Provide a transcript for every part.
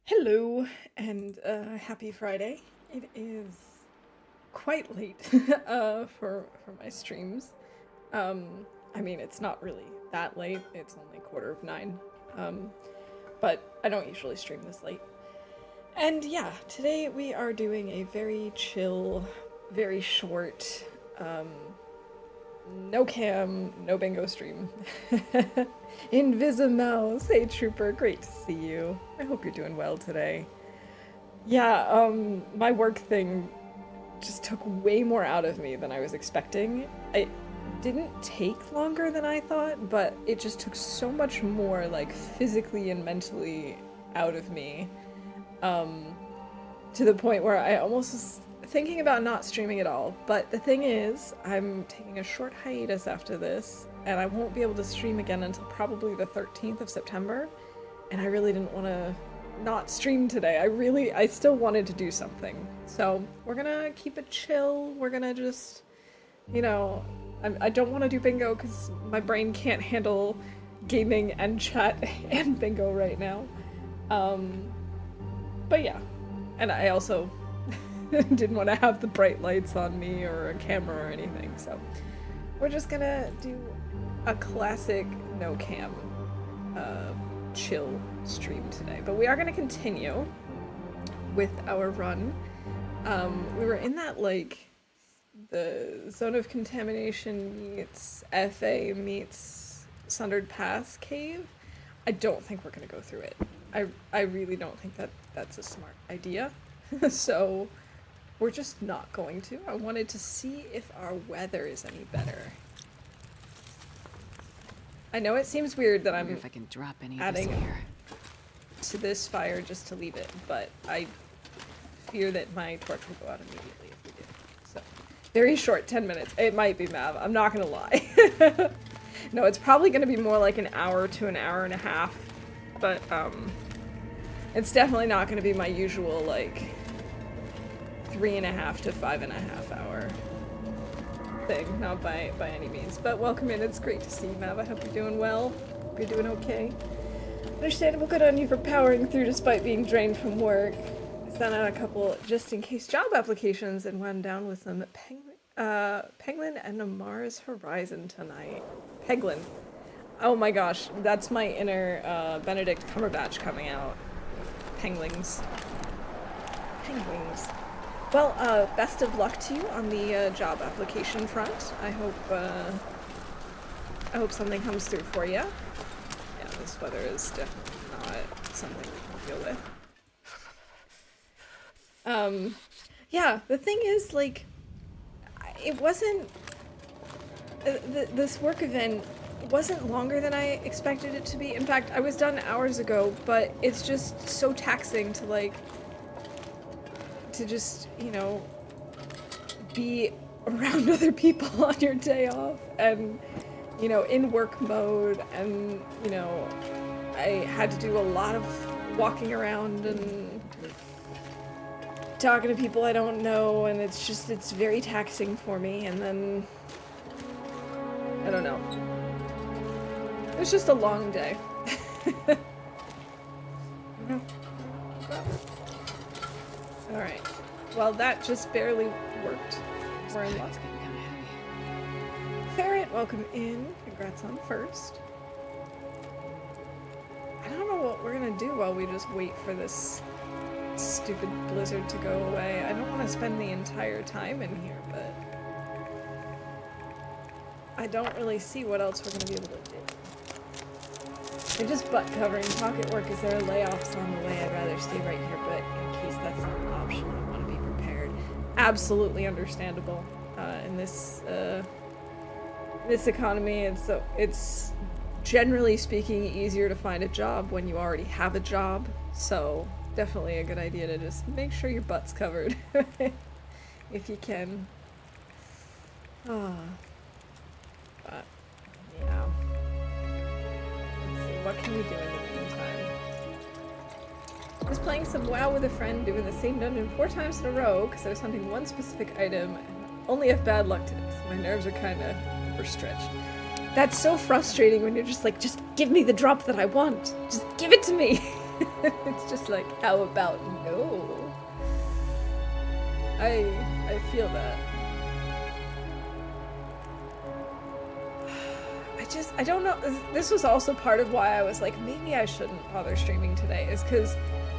Hello and happy Friday. It is quite late for my streams. I mean, it's not really that late. It's only 9:15. But I don't usually stream this late. And yeah, today we are doing a very chill, very short, um, no cam, no bingo stream. Invisi-mouse, hey Trooper, great to see you. I hope you're doing well today. Yeah, my work thing just took way more out of me than I was expecting. It didn't take longer than I thought, but it just took so much more, like, physically and mentally out of me. To the point where I almost was thinking about not streaming at all. But the thing is, I'm taking a short hiatus after this, and I won't be able to stream again until probably the 13th of September. And I really didn't want to not stream today. I still wanted to do something. So we're gonna keep it chill. We're gonna just, I don't want to do bingo because my brain can't handle gaming and chat and bingo right now. But yeah, and I also didn't want to have the bright lights on me or a camera or anything, so we're just gonna do a classic no cam chill stream today. But we are gonna continue with our run. We were in that, like, the zone of contamination meets FA meets Sundered Pass cave. I don't think we're gonna go through it. I really don't think that's a smart idea. So we're just not going to. I wanted to see if our weather is any better. I know it seems weird that I'm if I can drop any adding here to this fire just to leave it, but I fear that my torch will go out immediately if we do. So, very short, 10 minutes. It might be, Mav. I'm not gonna lie. No, it's probably gonna be more like an hour to an hour and a half, but it's definitely not gonna be my usual, like, 3.5 to 5.5 hour thing, not by any means. But welcome in, it's great to see you, Mav. I hope you're doing well. Hope you're doing okay. Understandable, good on you for powering through despite being drained from work. I sent out a couple just in case job applications and wound down with some Penguin and Mars Horizon tonight. Peglin. Oh my gosh, that's my inner Benedict Cumberbatch coming out. Penguins. Penguins. Well, best of luck to you on the job application front. I hope something comes through for you. Yeah, this weather is definitely not something we can deal with. Yeah, the thing is, like, it wasn't... this work event wasn't longer than I expected it to be. In fact, I was done hours ago, but it's just so taxing to, like, to just, be around other people on your day off and, in work mode, and, I had to do a lot of walking around and talking to people I don't know, and it's very taxing for me, and then, I don't know. It was just a long day. No. Alright. Well, that just barely worked. We're in luck. Ferret, welcome in. Congrats on first. I don't know what we're gonna do while we just wait for this stupid blizzard to go away. I don't want to spend the entire time in here, but I don't really see what else we're gonna be able to do. They're just butt covering pocket work. Is there layoffs on the way? I'd rather stay right here, but in case that's not an option, I want to be prepared. Absolutely understandable. In this economy, it's generally speaking easier to find a job when you already have a job. So definitely a good idea to just make sure your butt's covered if you can. But yeah. What can we do in the meantime? I was playing some WoW with a friend, doing the same dungeon 4 times in a row because I was hunting one specific item and only have bad luck today, so my nerves are kind of overstretched. That's so frustrating when you're just like, just give me the drop that I want. Just give it to me. It's just like, how about no? I feel that. I don't know. This was also part of why I was like, maybe I shouldn't bother streaming today, is because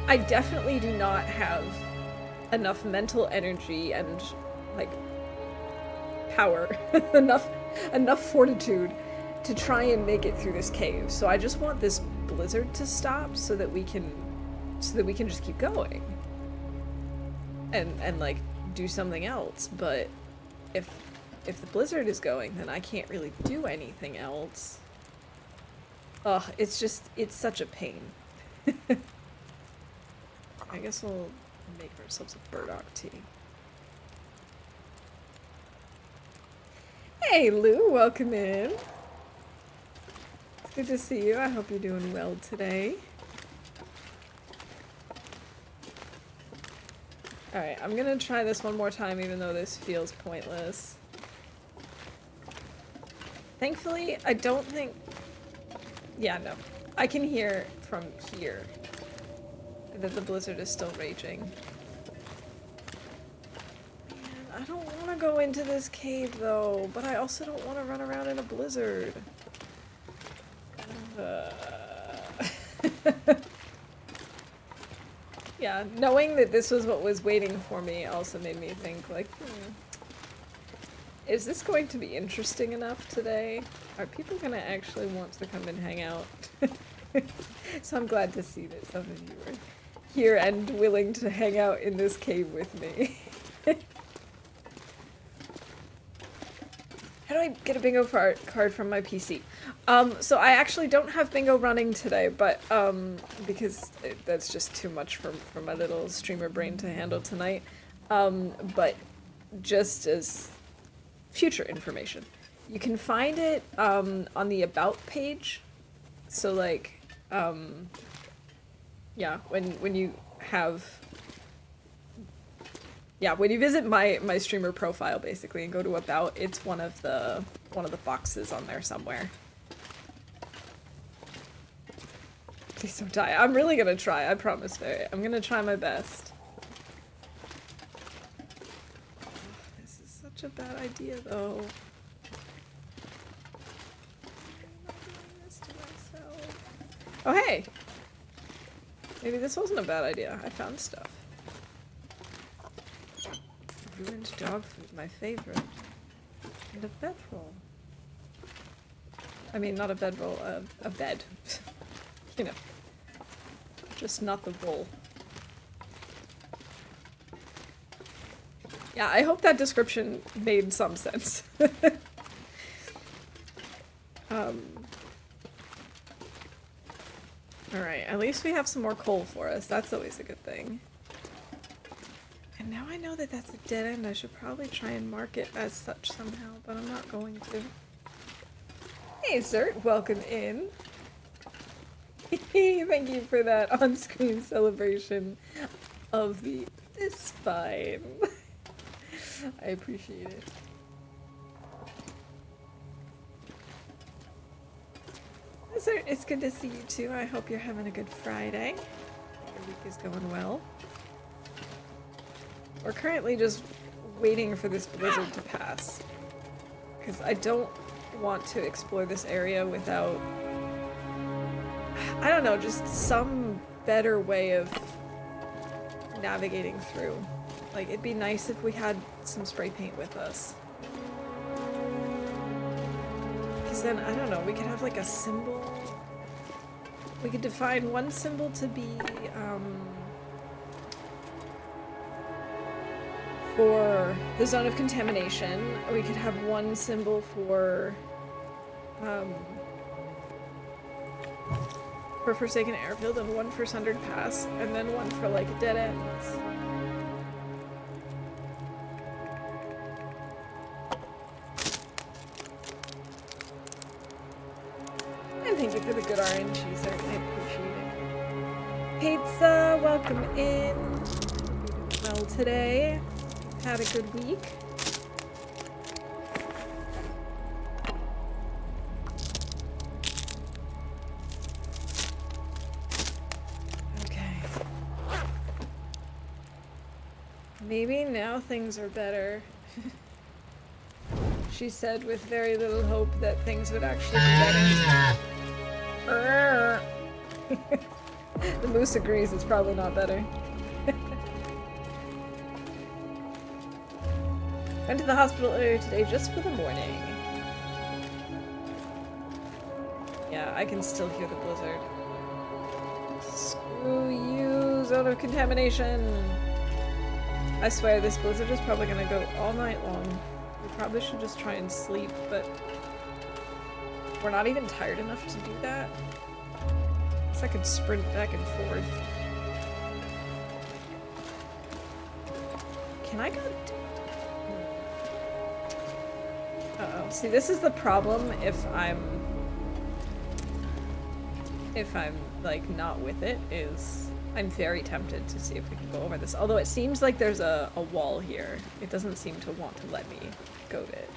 I definitely do not have enough mental energy and like power, enough fortitude to try and make it through this cave. So I just want this blizzard to stop so that we can just keep going and like do something else. But if the blizzard is going, then I can't really do anything else. Ugh, it's such a pain. I guess we'll make ourselves a burdock tea. Hey Lou, welcome in. It's good to see you. I hope you're doing well today. Alright, I'm gonna try this one more time even though this feels pointless. Thankfully, I don't think... Yeah, no. I can hear from here that the blizzard is still raging. Man, I don't want to go into this cave, though, but I also don't want to run around in a blizzard. Yeah, knowing that this was what was waiting for me also made me think, like, is this going to be interesting enough today? Are people going to actually want to come and hang out? So I'm glad to see that some of you are here and willing to hang out in this cave with me. How do I get a bingo card from my PC? So I actually don't have bingo running today, but because that's just too much for my little streamer brain to handle tonight. But just as future information, you can find it on the About page. So like, yeah, when you have... Yeah, when you visit my streamer profile, basically, and go to About, it's one of the boxes on there somewhere. Please don't die. I'm really gonna try, I promise, Faye. I'm gonna try my best. This is such a bad idea, though. I'm doing this to myself. Oh, hey! Maybe this wasn't a bad idea. I found stuff. Ruined dog food, my favorite. And a bedroll. I mean, not a bedroll, a bed. You know. Just not the roll. Yeah, I hope that description made some sense. Alright, at least we have some more coal for us. That's always a good thing. And now I know that that's a dead end. I should probably try and mark it as such somehow, but I'm not going to. Hey, Zert, welcome in. Thank you for that on-screen celebration of the "it's fine." I appreciate it. Zert, it's good to see you too. I hope you're having a good Friday. Your week is going well. We're currently just waiting for this blizzard to pass, because I don't want to explore this area without, I don't know, just some better way of navigating through. Like, it'd be nice if we had some spray paint with us. Because then, I don't know, we could have like a symbol. We could define one symbol to be, for the zone of contamination. We could have one symbol for Forsaken Airfield and one for Sundered Pass, and then one for like dead ends. And thank you for the good RNG, certainly appreciate it. Pizza, welcome in. Hope you're doing well today. Had a good week. Maybe now things are better. She said with very little hope that things would actually be better. The moose agrees it's probably not better. Went to the hospital earlier today just for the morning. Yeah, I can still hear the blizzard. Screw you, zone of contamination! I swear this blizzard is probably gonna go all night long. We probably should just try and sleep, but we're not even tired enough to do that. I could sprint back and forth. Can I go? Uh-oh. See, this is the problem if I'm like not with it, is I'm very tempted to see if we can go over this. Although it seems like there's a wall here. It doesn't seem to want to let me go to it.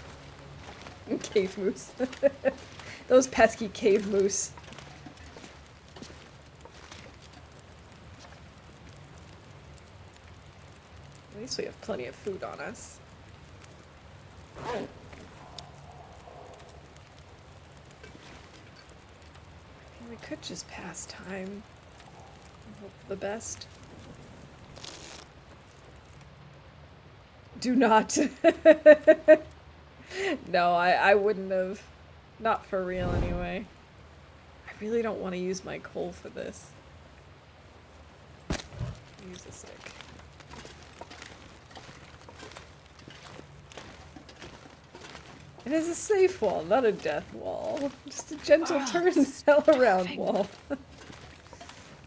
Cave moose. Those pesky cave moose. At least we have plenty of food on us. We could just pass time and hope for the best. Do not. No, I wouldn't have. Not for real anyway. I really don't want to use my coal for this. Use a stick. It is a safe wall, not a death wall. Just a gentle turnstile around wall.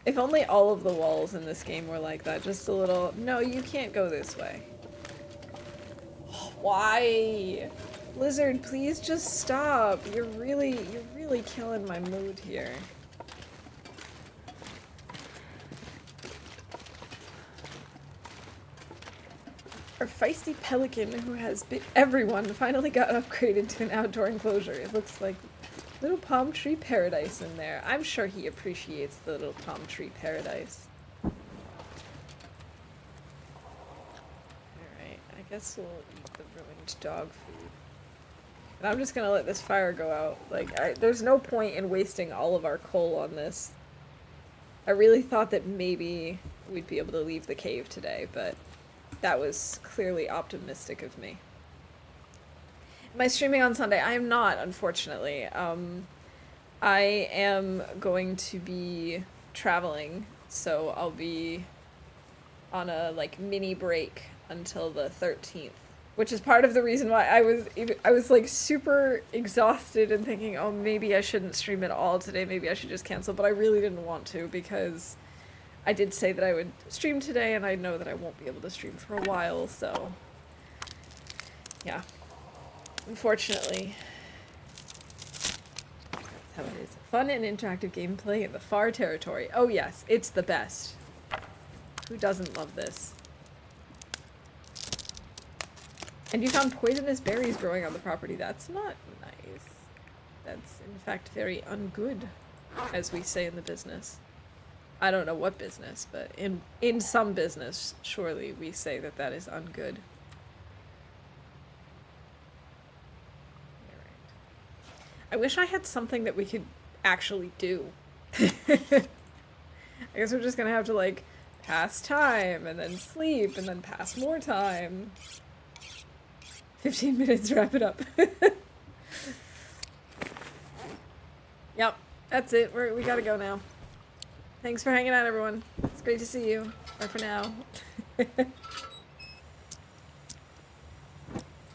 If only all of the walls in this game were like that. Just a little, no, you can't go this way. Why? Blizzard, please just stop. You're really killing my mood here. Our feisty pelican, who has bit everyone, finally got upgraded to an outdoor enclosure. It looks like little palm tree paradise in there. I'm sure he appreciates the little palm tree paradise. Alright, I guess we'll eat the ruined dog food. And I'm just gonna let this fire go out. Like, there's no point in wasting all of our coal on this. I really thought that maybe we'd be able to leave the cave today, but that was clearly optimistic of me. Am I streaming on Sunday? I am not, unfortunately. I am going to be traveling, so I'll be on a like mini break until the 13th, which is part of the reason why I was like super exhausted and thinking, oh, maybe I shouldn't stream at all today. Maybe I should just cancel, but I really didn't want to because I did say that I would stream today, and I know that I won't be able to stream for a while, so yeah. Unfortunately. That's how it is. Fun and interactive gameplay in the far territory. Oh yes, it's the best. Who doesn't love this? And you found poisonous berries growing on the property. That's not nice. That's in fact very ungood, as we say in the business. I don't know what business, but in some business, surely we say that that is ungood. Alright. I wish I had something that we could actually do. I guess we're just gonna have to, like, pass time, and then sleep, and then pass more time. 15 minutes, wrap it up. Yep, that's it. We gotta go now. Thanks for hanging out, everyone. It's great to see you. Bye for now.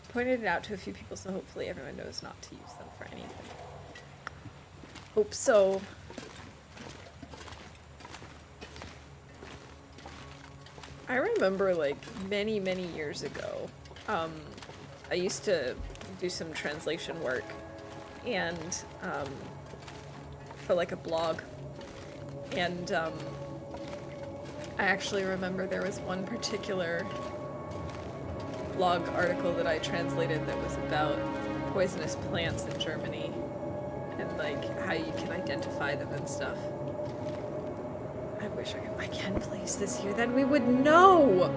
Pointed it out to a few people, so hopefully everyone knows not to use them for anything. Hope so. I remember, like, many years ago, I used to do some translation work, and, for, like, a blog. And, I actually remember there was one particular blog article that I translated that was about poisonous plants in Germany, and, like, how you can identify them and stuff. I wish I can place this here, then we would know!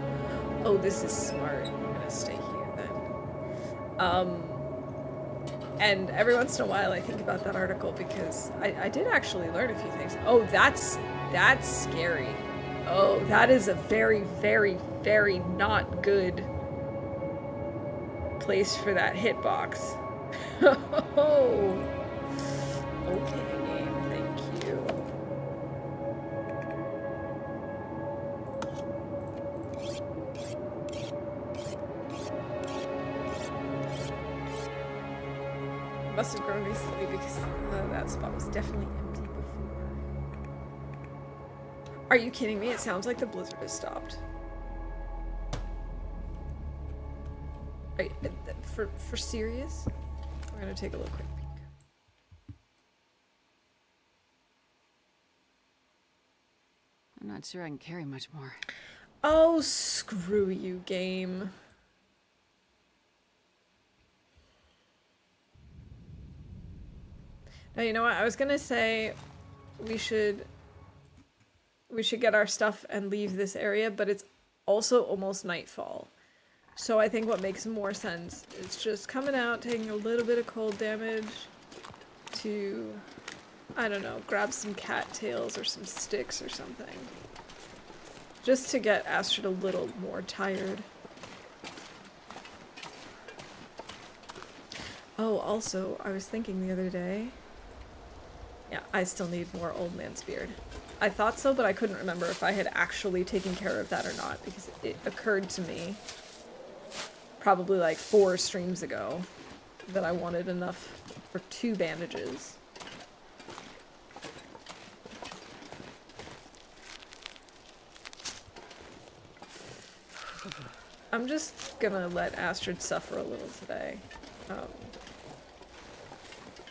Oh, this is smart. I'm gonna stay here then. And every once in a while I think about that article because I did actually learn a few things. Oh, that's scary. Oh, that is a very, very, very not good place for that hitbox. Oh. Okay, game, thank you. Must have grown recently because that spot was definitely empty before. Are you kidding me? It sounds like the blizzard has stopped. Are you, for serious? We're gonna take a little quick peek. I'm not sure I can carry much more. Oh, screw you, game. Now, you know what? I was gonna say we should get our stuff and leave this area, but it's also almost nightfall. So I think what makes more sense is just coming out, taking a little bit of cold damage to, I don't know, grab some cattails or some sticks or something. Just to get Astrid a little more tired. Oh, also, I was thinking the other day... Yeah, I still need more Old Man's Beard. I thought so, but I couldn't remember if I had actually taken care of that or not, because it occurred to me probably like 4 streams ago that I wanted enough for 2 bandages. I'm just gonna let Astrid suffer a little today.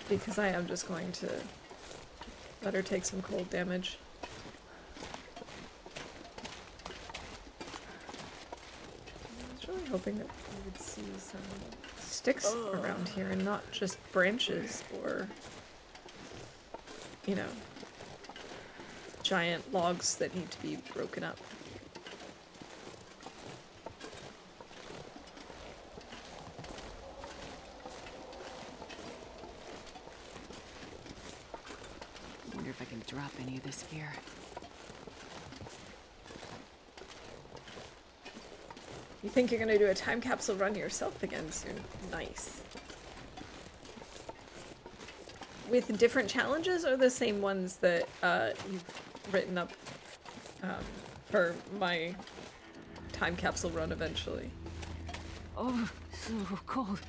Because I am just going to let her take some cold damage. I was really hoping that we would see some sticks around here and not just branches or, you know, giant logs that need to be broken up. I wonder if I can drop any of this gear. You think you're gonna do a time capsule run yourself again soon? Nice. With different challenges or the same ones that you've written up for my time capsule run eventually? Oh, so cold.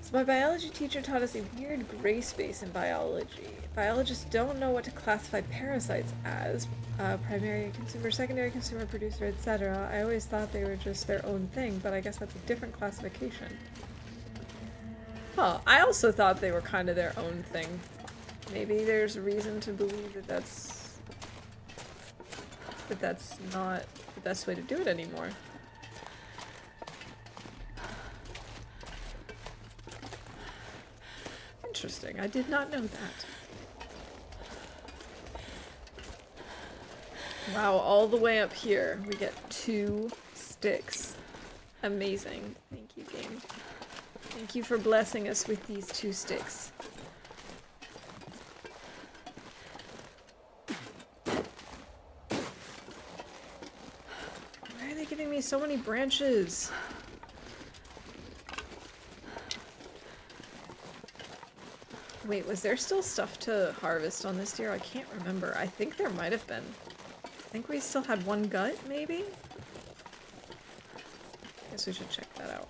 So my biology teacher taught us a weird gray space in biology. Biologists don't know what to classify parasites as. Primary consumer, secondary consumer, producer, etc. I always thought they were just their own thing, but I guess that's a different classification. Huh, I also thought they were kind of their own thing. Maybe there's a reason to believe that that's not the best way to do it anymore. Interesting, I did not know that. Wow, all the way up here, we get 2 sticks. Amazing. Thank you, game. Thank you for blessing us with these 2 sticks. Why are they giving me so many branches? Wait, was there still stuff to harvest on this deer? I can't remember. I think there might have been. I think we still had 1 gut, maybe? Guess we should check that out.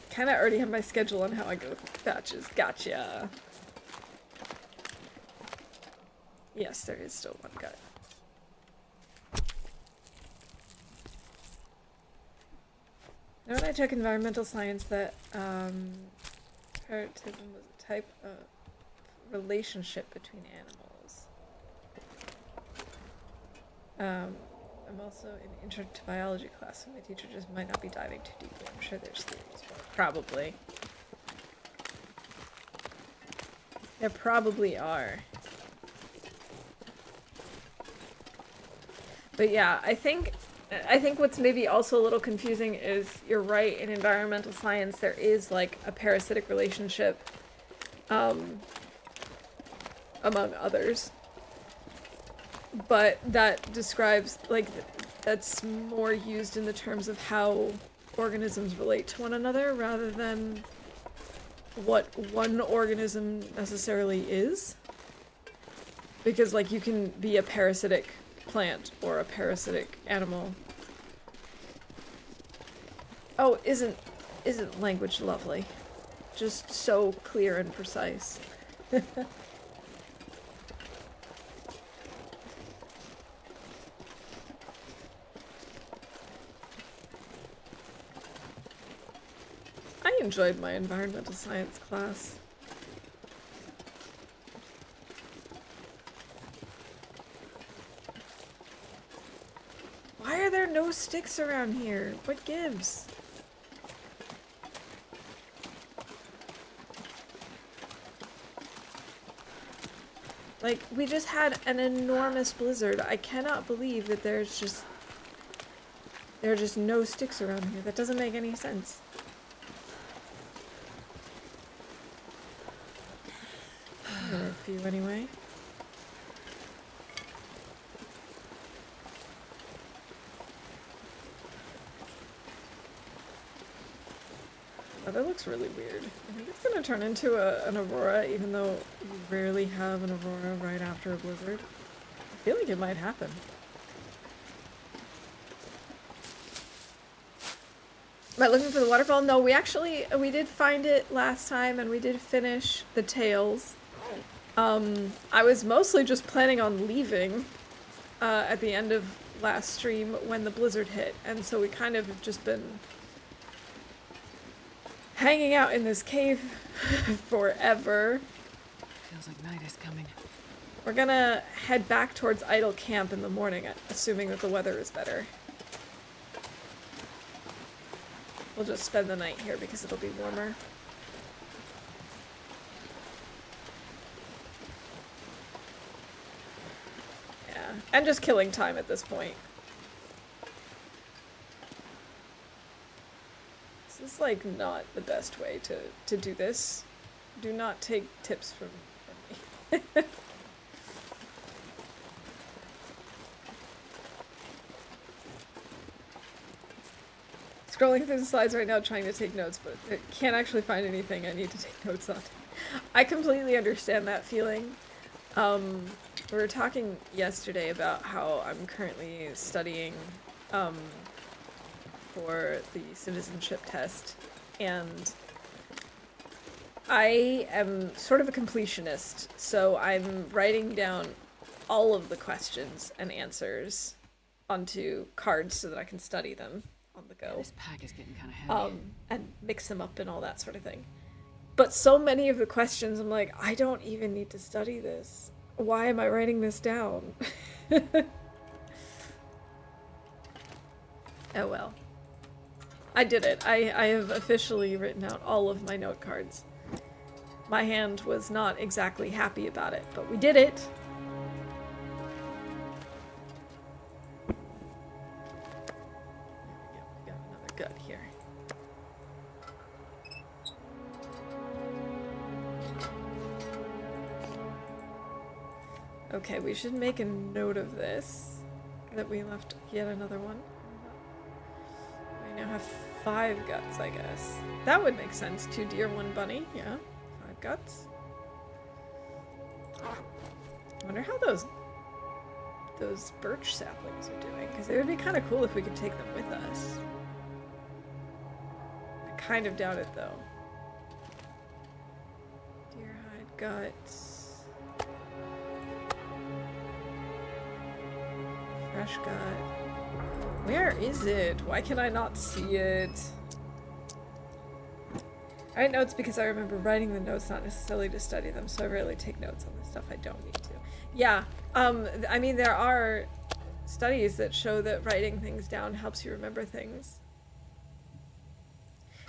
Kinda already have my schedule on how I go through batches. Gotcha! Yes, there is still 1 gut. Now when I took environmental science that parasitism was a type of relationship between animals. I'm also in intro to biology class, so my teacher just might not be diving too deeply. I'm sure there's theories for it. Probably. There probably are. But yeah, I think what's maybe also a little confusing is you're right, in environmental science there is like a parasitic relationship among others. But that describes, like, that's more used in the terms of how organisms relate to one another rather than what one organism necessarily is. Because, like, you can be a parasitic plant or a parasitic animal. Oh, isn't language lovely? Just so clear and precise. I enjoyed my environmental science class. Why are there no sticks around here? What gives? Like, we just had an enormous blizzard. I cannot believe that there are just no sticks around here. That doesn't make any sense. There are a few anyway. Oh, that looks really weird. I think it's gonna turn into an aurora, even though you rarely have an aurora right after a blizzard. I feel like it might happen. Am I looking for the waterfall? No, we did find it last time, and we did finish the tails. I was mostly just planning on leaving at the end of last stream when the blizzard hit, and so we kind of have just been hanging out in this cave forever. Feels like night is coming. We're gonna head back towards Idle Camp in the morning, assuming that the weather is better. We'll just spend the night here because it'll be warmer. Yeah, and just killing time at this point. This is like not the best way to do this. Do not take tips from me. Scrolling through the slides right now trying to take notes, but I can't actually find anything I need to take notes on. I completely understand that feeling. We were talking yesterday about how I'm currently studying for the citizenship test, and I am sort of a completionist, so I'm writing down all of the questions and answers onto cards so that I can study them on the go. This pack is getting kind of heavy. And mix them up and all that sort of thing. But so many of the questions, I'm like, I don't even need to study this. Why am I writing this down? Oh well. I did it. I have officially written out all of my note cards. My hand was not exactly happy about it, but we did it. We got another gut here. Okay, we should make a note of this, that we left yet another one. We now have 5 guts, I guess. That would make sense. 2 deer, 1 bunny. Yeah, 5 guts. I wonder how those birch saplings are doing, because it would be kind of cool if we could take them with us. I kind of doubt it, though. Deer hide guts. Fresh gut. Where is it? Why can I not see it? I write notes because I remember writing the notes, not necessarily to study them, so I rarely take notes on the stuff I don't need to. Yeah, I mean, there are studies that show that writing things down helps you remember things.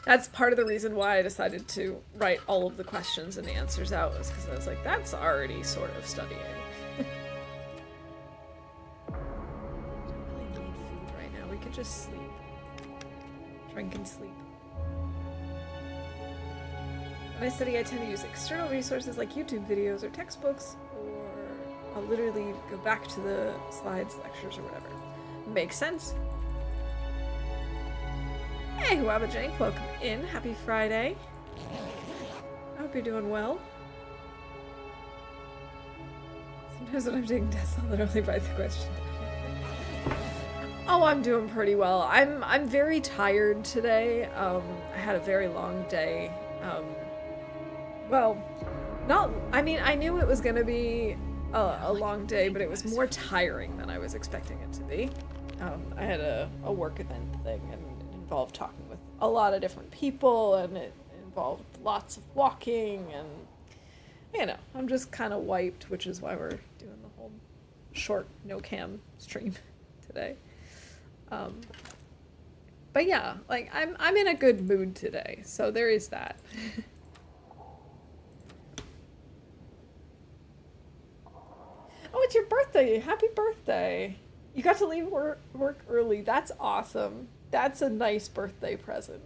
That's part of the reason why I decided to write all of the questions and answers out, was because I was like, that's already sort of studying. to just sleep. Drink and sleep. When I study, I tend to use external resources like YouTube videos or textbooks, or I'll literally go back to the slides, lectures, or whatever. Makes sense. Hey, Wabba Jank, welcome in. Happy Friday. I hope you're doing well. Sometimes when I'm taking tests, I'll literally write the question down. Oh, I'm doing pretty well. I'm very tired today. I had a very long day. Well, I mean, I knew it was gonna be a long day, but it was more tiring than I was expecting it to be. I had a work event thing, and it involved talking with a lot of different people, and it involved lots of walking, and, you know, I'm just kind of wiped, which is why we're doing the whole short no-cam stream today. But yeah, like, I'm in a good mood today, so there is that. Oh, it's your birthday! Happy birthday! You got to leave work early. That's awesome. That's a nice birthday present.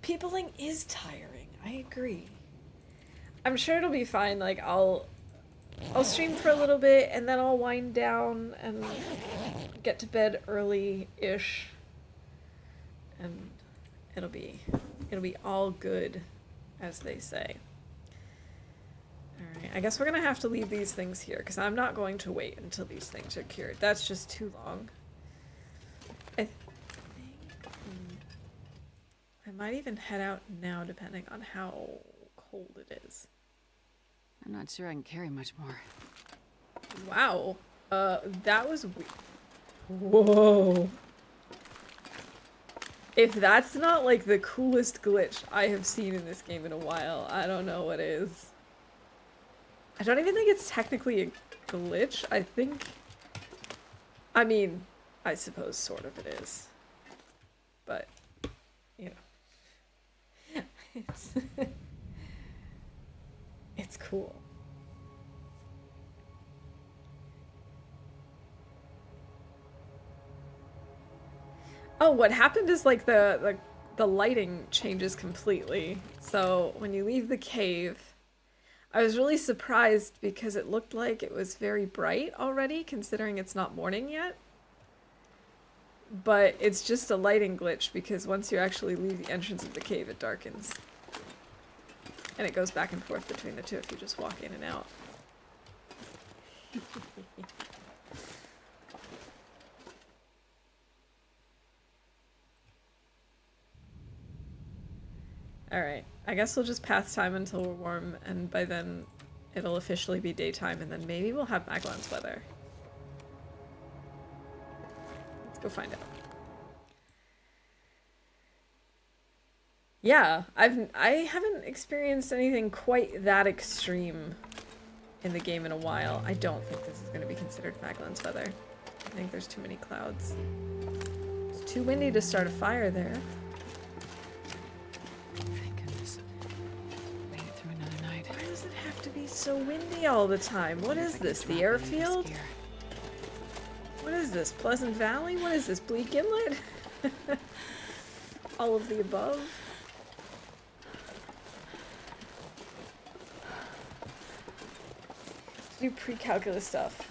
Peopling is tiring. I agree. I'm sure it'll be fine. Like, I'll stream for a little bit, and then I'll wind down and get to bed early-ish. And it'll be all good, as they say. Alright, I guess we're gonna have to leave these things here, because I'm not going to wait until these things are cured. That's just too long. I think I might even head out now, depending on how cold it is. I'm not sure I can carry much more. Wow. That was weird. Whoa. If that's not, like, the coolest glitch I have seen in this game in a while, I don't know what is. I don't even think it's technically a glitch. I mean, I suppose sort of it is. But, you know. It's cool. Oh, what happened is, like, the lighting changes completely. So when you leave the cave, I was really surprised because it looked like it was very bright already, considering it's not morning yet. But it's just a lighting glitch, because once you actually leave the entrance of the cave, it darkens. And it goes back and forth between the two if you just walk in and out. Alright, I guess we'll just pass time until we're warm, and by then it'll officially be daytime, and then maybe we'll have Maglan's weather. Let's go find out. Yeah, I haven't experienced anything quite that extreme in the game in a while. I don't think this is going to be considered Maglan's weather. I think there's too many clouds. It's too windy to start a fire there. Why does it have to be so windy all the time? What is this, the airfield? What is this, Pleasant Valley? What is this, Bleak Inlet? All of the above? Do pre-calculus stuff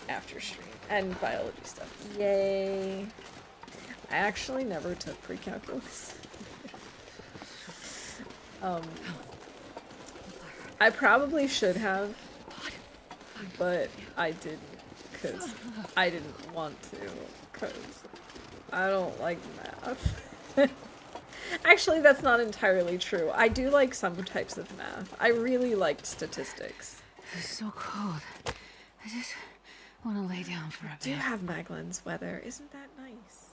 after stream, and biology stuff. Yay! I actually never took pre-calculus. I probably should have, but I didn't, because I didn't want to, because I don't like math. Actually, that's not entirely true. I do like some types of math. I really liked statistics. It's so cold. I just want to lay down for a bit. Do have Maglan's weather. Isn't that nice?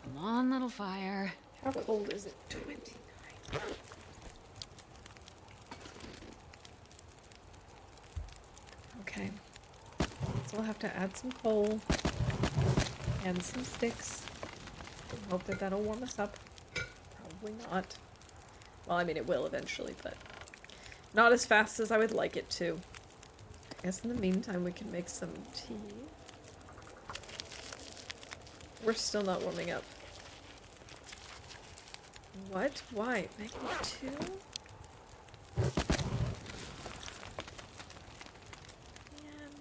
Come on, little fire. How cold is it? 29. Okay. So we'll have to add some coal and some sticks. Hope that that'll warm us up. Probably not. Well, I mean, it will eventually, but not as fast as I would like it to. I guess in the meantime, we can make some tea. We're still not warming up. What? Why? Make me two? Man.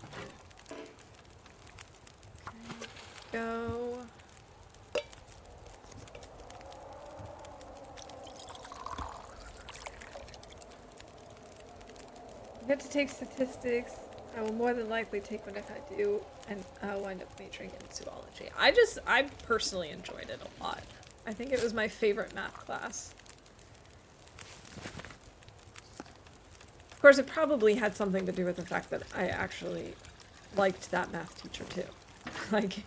Okay. Go. I get to take statistics. I will more than likely take one if I do, and I'll wind up majoring in zoology. I personally enjoyed it a lot. I think it was my favorite math class. Of course, it probably had something to do with the fact that I actually liked that math teacher too. Like,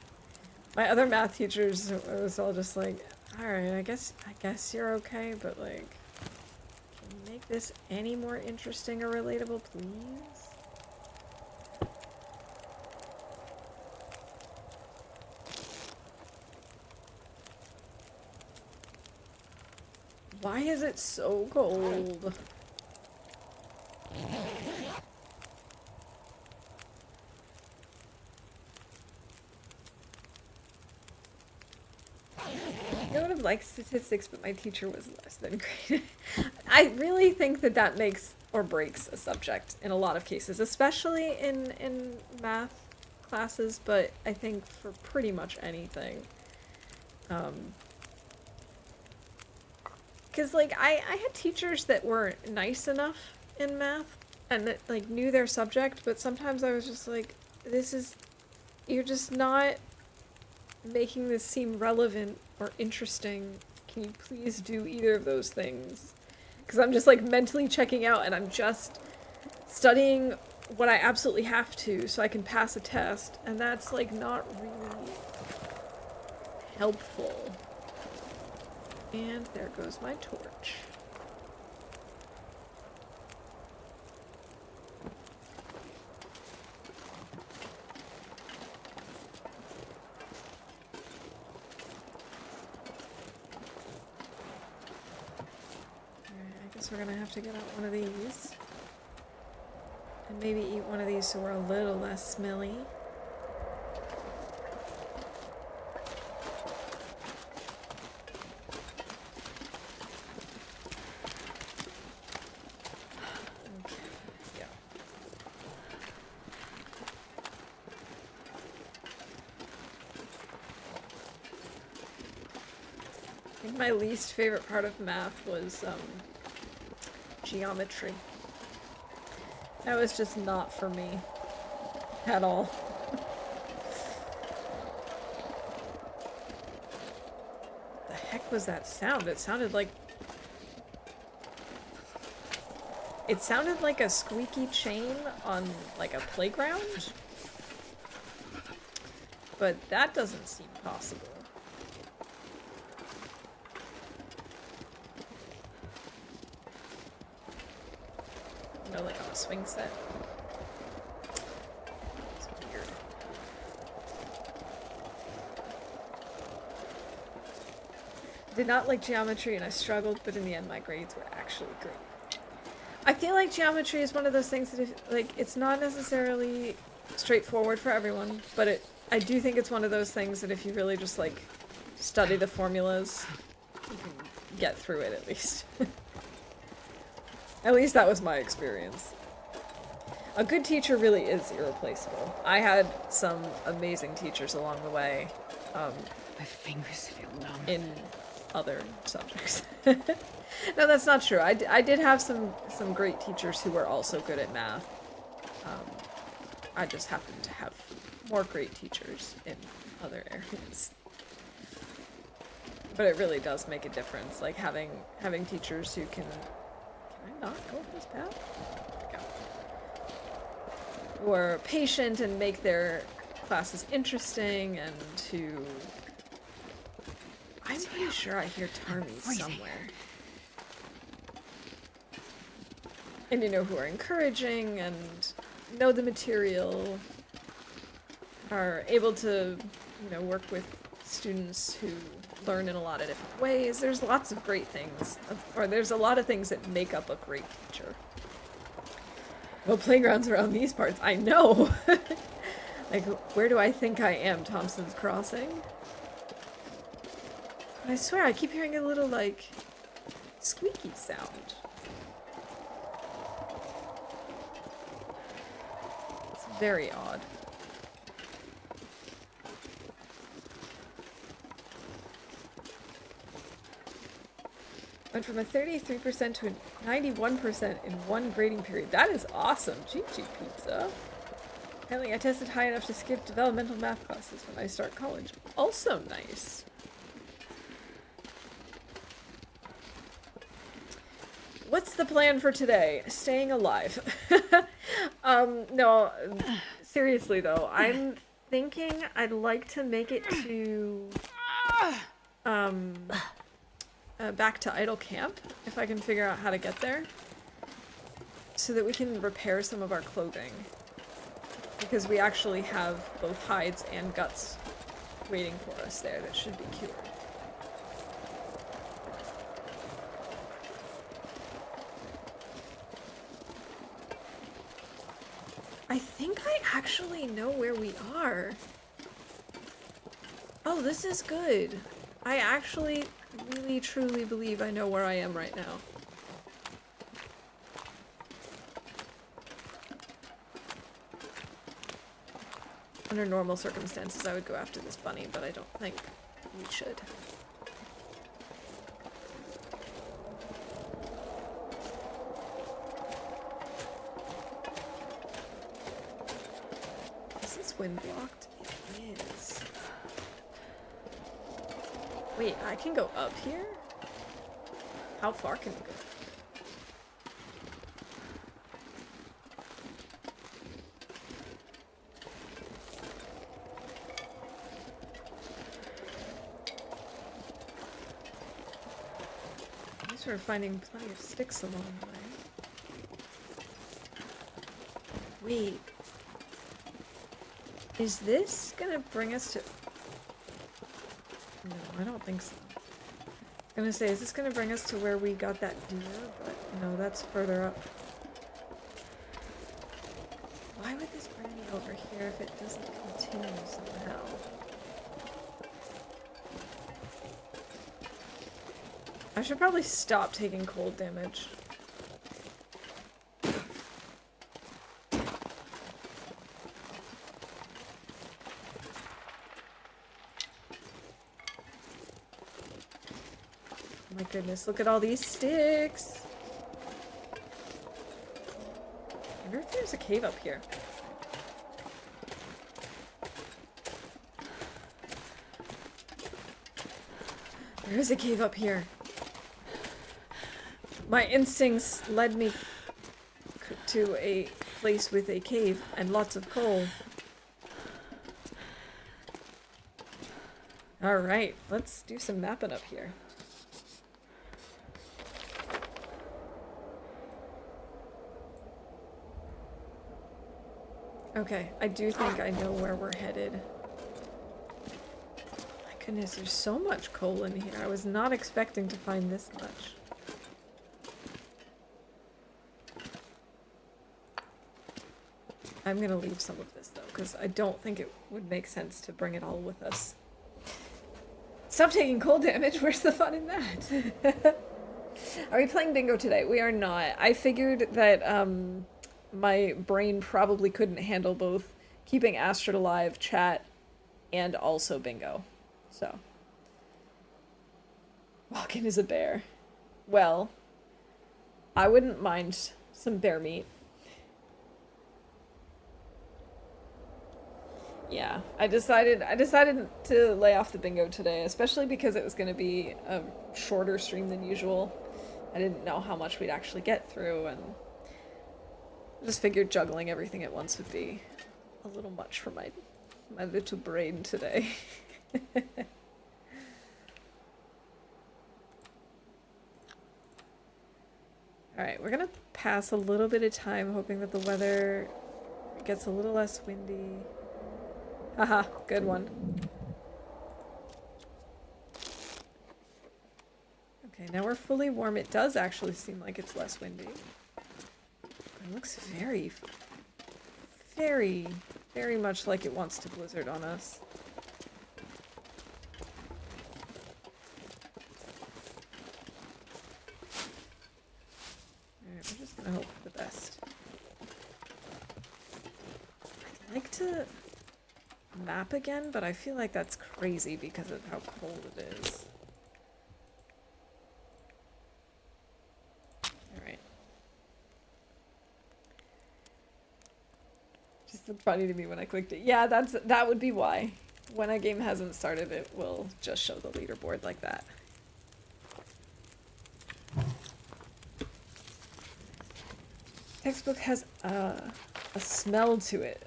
my other math teachers, it was all just like, alright, I guess you're okay, but like, can you make this any more interesting or relatable, please? Why is it so cold? I would have liked statistics, but my teacher was less than great. I really think that that makes or breaks a subject in a lot of cases, especially in math classes, but I think for pretty much anything. Because, like, I had teachers that were nice enough in math and that, like, knew their subject, but sometimes I was just like, you're just not making this seem relevant or interesting. Can you please do either of those things? Because I'm just, like, mentally checking out and I'm just studying what I absolutely have to so I can pass a test, and that's, like, not really helpful. And there goes my torch. Alright, I guess we're gonna have to get out one of these. And maybe eat one of these so we're a little less smelly. My least favorite part of math was geometry. That was just not for me at all. What the heck was that sound? It sounded like a squeaky chain on like a playground. But that doesn't seem possible. Like on a swing set. It's weird. Did not like geometry and I struggled, but in the end my grades were actually great. I feel like geometry is one of those things that it's not necessarily straightforward for everyone, but I do think it's one of those things that if you really just like study the formulas, you can get through it at least. At least that was my experience. A good teacher really is irreplaceable. I had some amazing teachers along the way. My fingers feel numb. In other subjects. No, that's not true. I did have some great teachers who were also good at math. I just happened to have more great teachers in other areas. But it really does make a difference, like having teachers who can I not go this path? There we go. Who are patient and make their classes interesting and who... I'm pretty sure I hear Tarmies somewhere. And you know, who are encouraging and know the material, are able to, you know, work with students who learn in a lot of different ways. There's lots of great things, or there's a lot of things that make up a great teacher. No playgrounds around these parts, I know! Like, where do I think I am? Thompson's Crossing? I swear, I keep hearing a little, like, squeaky sound. It's very odd. Went from a 33% to a 91% in one grading period. That is awesome. GG pizza. Apparently I tested high enough to skip developmental math classes when I start college. Also nice. What's the plan for today? Staying alive. No, seriously though, I'm thinking I'd like to make it to, back to Idle Camp, if I can figure out how to get there, so that we can repair some of our clothing. Because we actually have both hides and guts waiting for us there that should be cured. I think I actually know where we are. Oh, this is good. I actually really truly believe I know where I am right now. Under normal circumstances, I would go after this bunny, but I don't think we should. Is this wind blocked? It is. Wait, I can go up here? How far can we go? At least we're finding plenty of sticks along the way. Wait. Is this gonna bring us to... No, I don't think so. I was gonna say, is this gonna bring us to where we got that deer? But no, that's further up. Why would this bring me over here if it doesn't continue somehow? I should probably stop taking cold damage. My goodness, look at all these sticks! I wonder if there's a cave up here. There is a cave up here. My instincts led me to a place with a cave and lots of coal. Alright, let's do some mapping up here. Okay, I do think I know where we're headed. My goodness, there's so much coal in here. I was not expecting to find this much. I'm gonna leave some of this though, because I don't think it would make sense to bring it all with us. Stop taking cold damage, where's the fun in that? Are we playing bingo today? We are not. I figured that, my brain probably couldn't handle both keeping Astrid alive, chat, and also bingo. So. Walking as a bear. Well, I wouldn't mind some bear meat. Yeah, I decided to lay off the bingo today, especially because it was going to be a shorter stream than usual. I didn't know how much we'd actually get through, and I just figured juggling everything at once would be a little much for my little brain today. Alright, we're gonna pass a little bit of time hoping that the weather gets a little less windy. Haha, good one. Okay, now we're fully warm. It does actually seem like it's less windy. It looks very, very, very much like it wants to blizzard on us. Alright, we're just gonna hope for the best. I'd like to map again, but I feel like that's crazy because of how cold it is. Alright. Just looked funny to me when I clicked it. Yeah, that would be why. When a game hasn't started, it will just show the leaderboard like that. Textbook has a smell to it.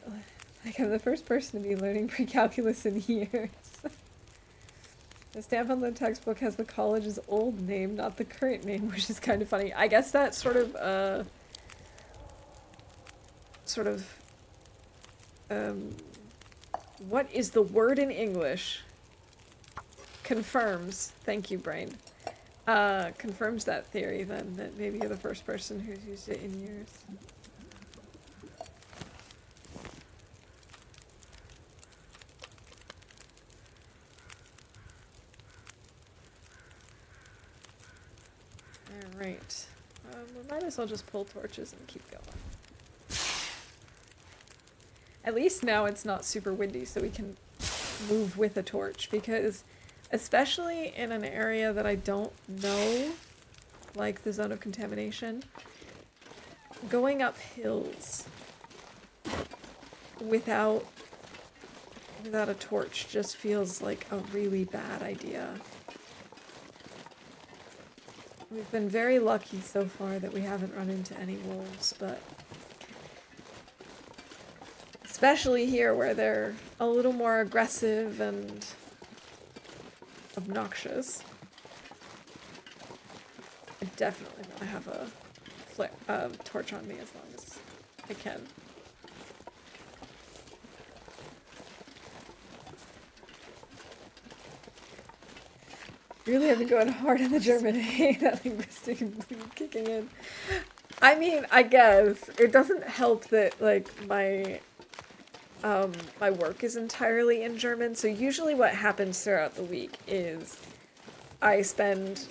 Like I'm the first person to be learning pre-calculus in years. The stamp on the textbook has the college's old name, not the current name, which is kind of funny. I guess that sort of what is the word in English? Confirms. Thank you, brain. Confirms that theory then, that maybe you're the first person who's used it in years. Alright. We might as well just pull torches and keep going. At least now it's not super windy, so we can move with a torch, because especially in an area that I don't know, like the zone of contamination, going up hills without a torch just feels like a really bad idea. We've been very lucky so far that we haven't run into any wolves, but especially here where they're a little more aggressive and obnoxious. I definitely want to have a torch on me as long as I can. Really have been going hard on the German. I hate that linguistic kicking in. I mean, I guess it doesn't help that like my work is entirely in German. So usually what happens throughout the week is I spend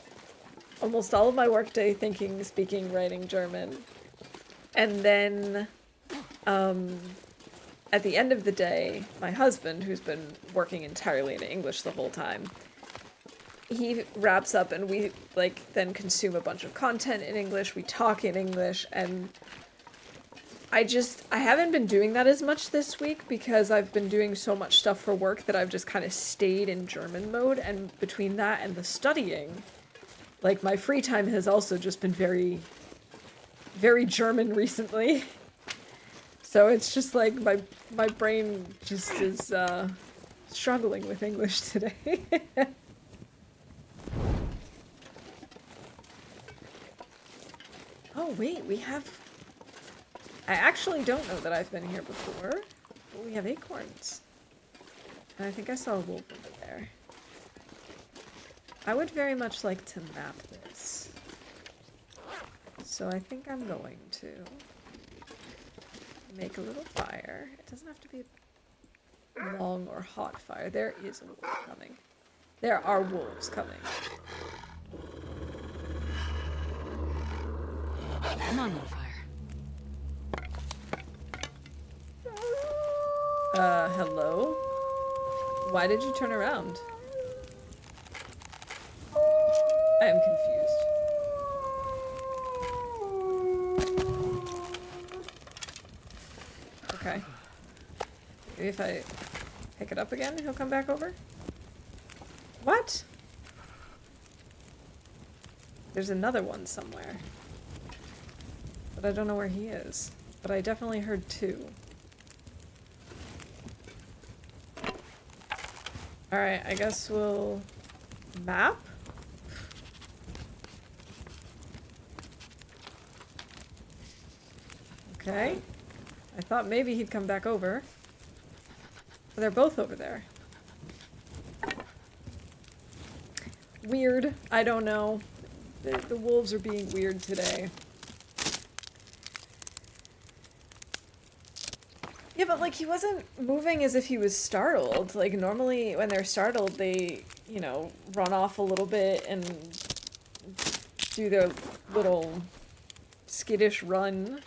almost all of my workday thinking, speaking, writing German, and then at the end of the day, my husband, who's been working entirely in English the whole time, he wraps up and we like then consume a bunch of content in English, we talk in English, and I haven't been doing that as much this week because I've been doing so much stuff for work that I've just kind of stayed in German mode, and between that and the studying, like my free time has also just been very, very German recently. So it's just like my brain just is struggling with English today. Oh wait, we have... I actually don't know that I've been here before, but we have acorns. And I think I saw a wolf over there. I would very much like to map this. So I think I'm going to make a little fire. It doesn't have to be a long or hot fire. There is a wolf coming. There are wolves coming. Come on, little fire. Hello? Why did you turn around? I am confused. Okay. Maybe if I pick it up again, he'll come back over? What? There's another one somewhere. But I don't know where he is. But I definitely heard two. Alright, I guess we'll map? Okay. I thought maybe he'd come back over. But they're both over there. Weird. I don't know. The wolves are being weird today. Yeah, but like he wasn't moving as if he was startled. Like normally when they're startled, they, you know, run off a little bit and do their little skittish run.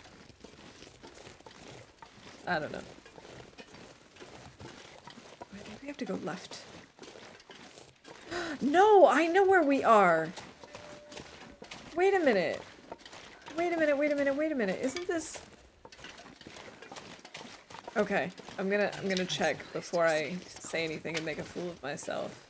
I don't know. Wait, maybe we have to go left. No, I know where we are. Wait a minute. Wait a minute, wait a minute, wait a minute. Isn't this... Okay, I'm gonna check before I say anything and make a fool of myself.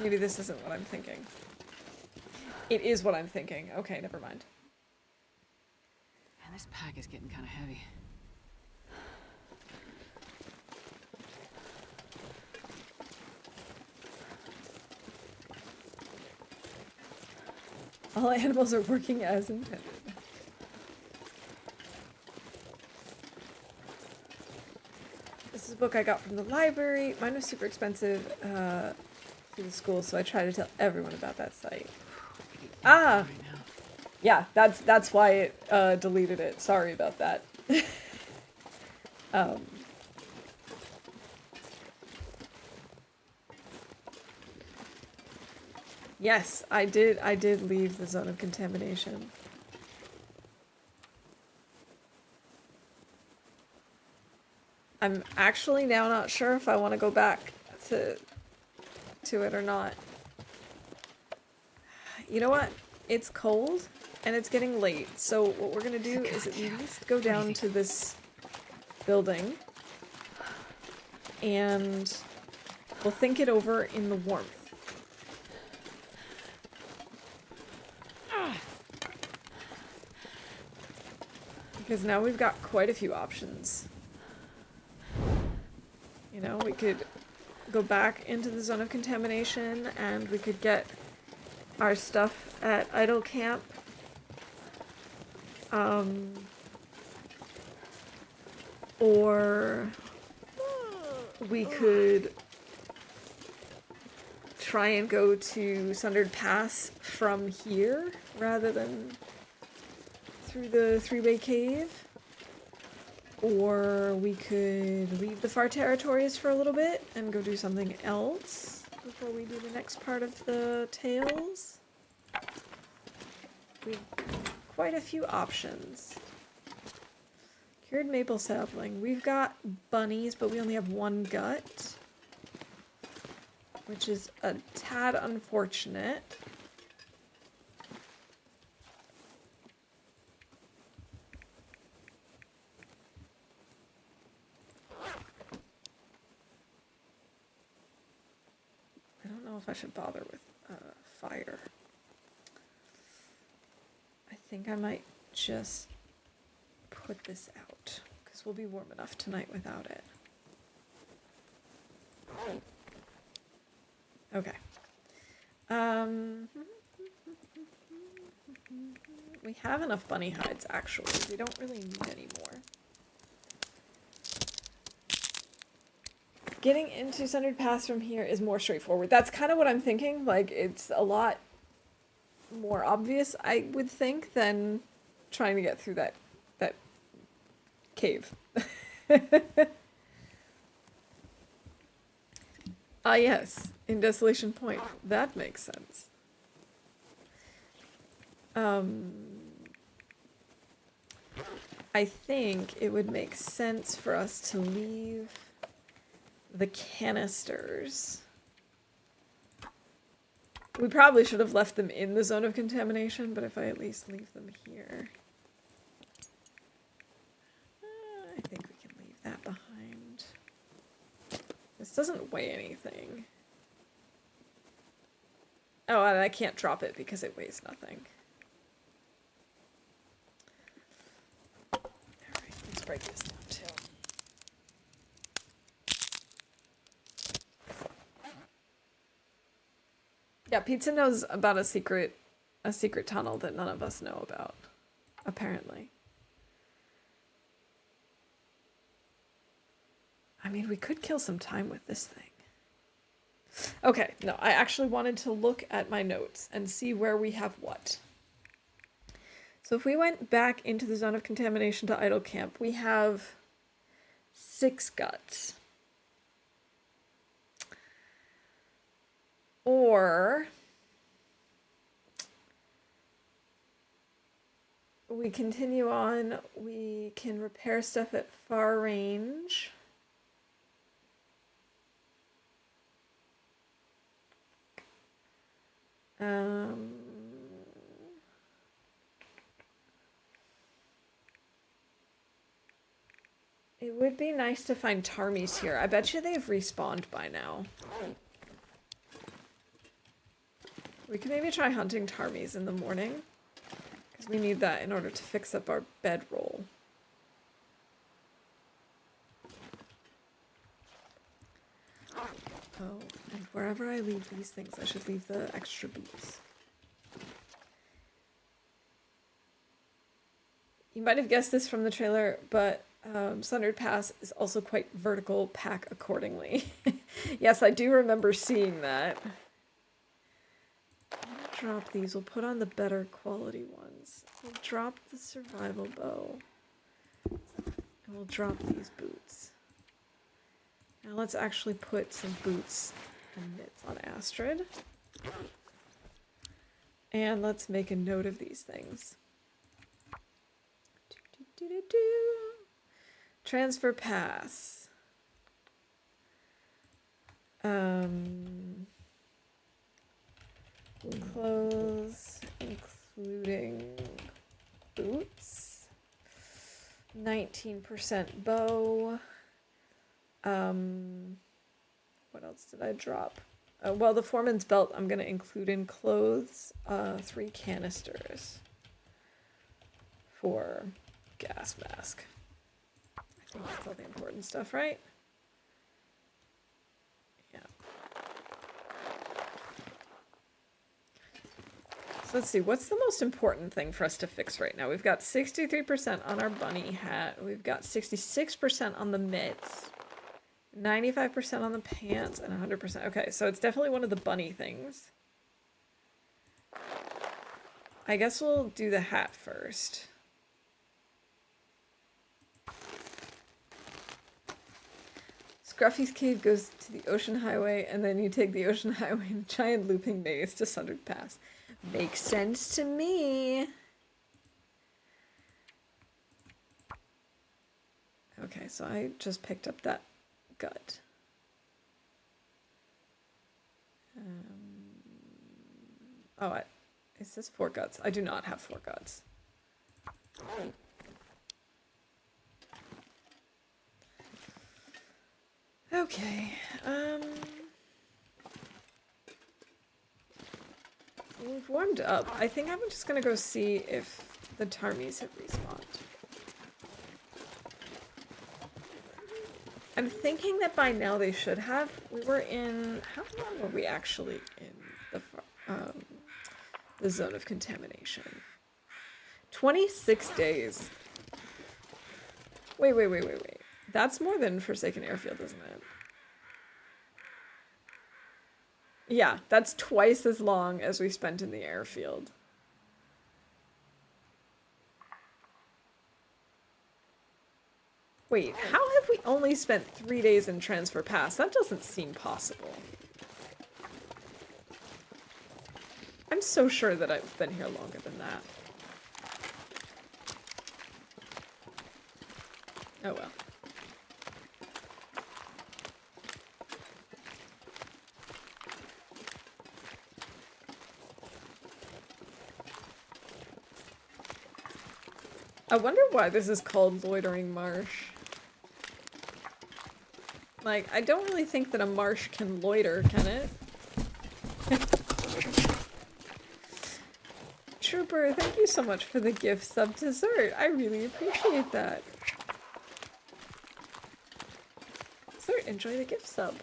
Maybe this isn't what I'm thinking. It is what I'm thinking. Okay, never mind. And this pack is getting kind of heavy. All animals are working as intended. This is a book I got from the library. Mine was super expensive through the school, so I try to tell everyone about that site. Ah! Yeah, that's why it deleted it. Sorry about that. Yes, I did leave the zone of contamination. I'm actually now not sure if I want to go back to it or not. You know what? It's cold and it's getting late, so what we're gonna do is at least go down to this building and we'll think it over in the warmth. Because now we've got quite a few options. You know, we could go back into the zone of contamination and we could get our stuff at Idle Camp. Or we could try and go to Sundered Pass from here rather than through the three-way cave. Or we could leave the far territories for a little bit and go do something else before we do the next part of the tales. We have quite a few options. Cured maple sapling. We've got bunnies, but we only have one gut, which is a tad unfortunate. I don't know if I should bother with fire. I think I might just put this out, because we'll be warm enough tonight without it. Okay. We have enough bunny hides, actually. We don't really need any more. Getting into Sundered Pass from here is more straightforward. That's kind of what I'm thinking. Like, it's a lot more obvious, I would think, than trying to get through that cave. Ah, yes, in Desolation Point. That makes sense. I think it would make sense for us to leave the canisters. We probably should have left them in the zone of contamination, but if I at least leave them here... I think we can leave that behind. This doesn't weigh anything. Oh, and I can't drop it because it weighs nothing. Alright, let's break this down too. Yeah, Pizza knows about a secret tunnel that none of us know about, apparently. I mean, we could kill some time with this thing. Okay, no, I actually wanted to look at my notes and see where we have what. So if we went back into the zone of contamination to idle camp, we have 6 guts. Or we continue on, we can repair stuff at far range. It would be nice to find Tarmies here. I bet you they've respawned by now. We could maybe try hunting Tarmies in the morning, because we need that in order to fix up our bedroll. Oh, and wherever I leave these things, I should leave the extra boots. You might have guessed this from the trailer, but Sundered Pass is also quite vertical. Pack accordingly. Yes, I do remember seeing that. Drop these. We'll put on the better quality ones. We'll drop the survival bow. And we'll drop these boots. Now let's actually put some boots and mitts on Astrid. And let's make a note of these things. Transfer pass. Clothes, including boots. 19% bow. What else did I drop? Well, the foreman's belt I'm going to include in clothes. 3 canisters for gas mask. I think that's all the important stuff, right? Yeah. So let's see, what's the most important thing for us to fix right now? We've got 63% on our bunny hat. We've got 66% on the mitts. 95% on the pants and 100%. Okay, so it's definitely one of the bunny things. I guess we'll do the hat first. Scruffy's cave goes to the ocean highway, and then you take the ocean highway in a giant looping maze to Sundered Pass. Makes sense to me. Okay, so I just picked up that gut. Is this 4 guts? I do not have 4 guts. Okay, we've warmed up. I think I'm just gonna go see if the Tarmies have respawned. I'm thinking that by now they should have. We were in... How long were we actually in the zone of contamination? 26 days. Wait. That's more than Forsaken Airfield, isn't it? Yeah, that's twice as long as we spent in the airfield. Wait, how have we only spent 3 days in Transfer Pass? That doesn't seem possible. I'm so sure that I've been here longer than that. Oh well. I wonder why this is called Loitering Marsh. Like, I don't really think that a marsh can loiter, can it? Trooper, thank you so much for the gift sub dessert. I really appreciate that. Sir, enjoy the gift sub.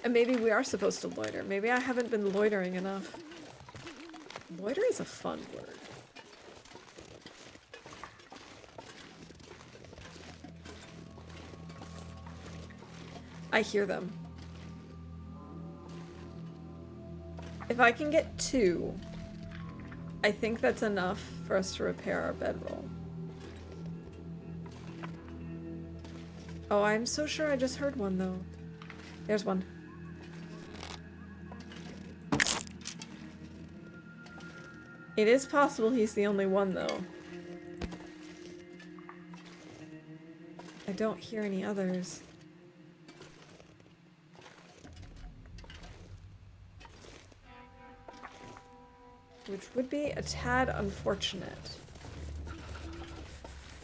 And maybe we are supposed to loiter. Maybe I haven't been loitering enough. Loiter is a fun word. I hear them. If I can get 2, I think that's enough for us to repair our bedroll. Oh, I'm so sure I just heard one, though. There's one. It is possible he's the only one, though. I don't hear any others. Which would be a tad unfortunate.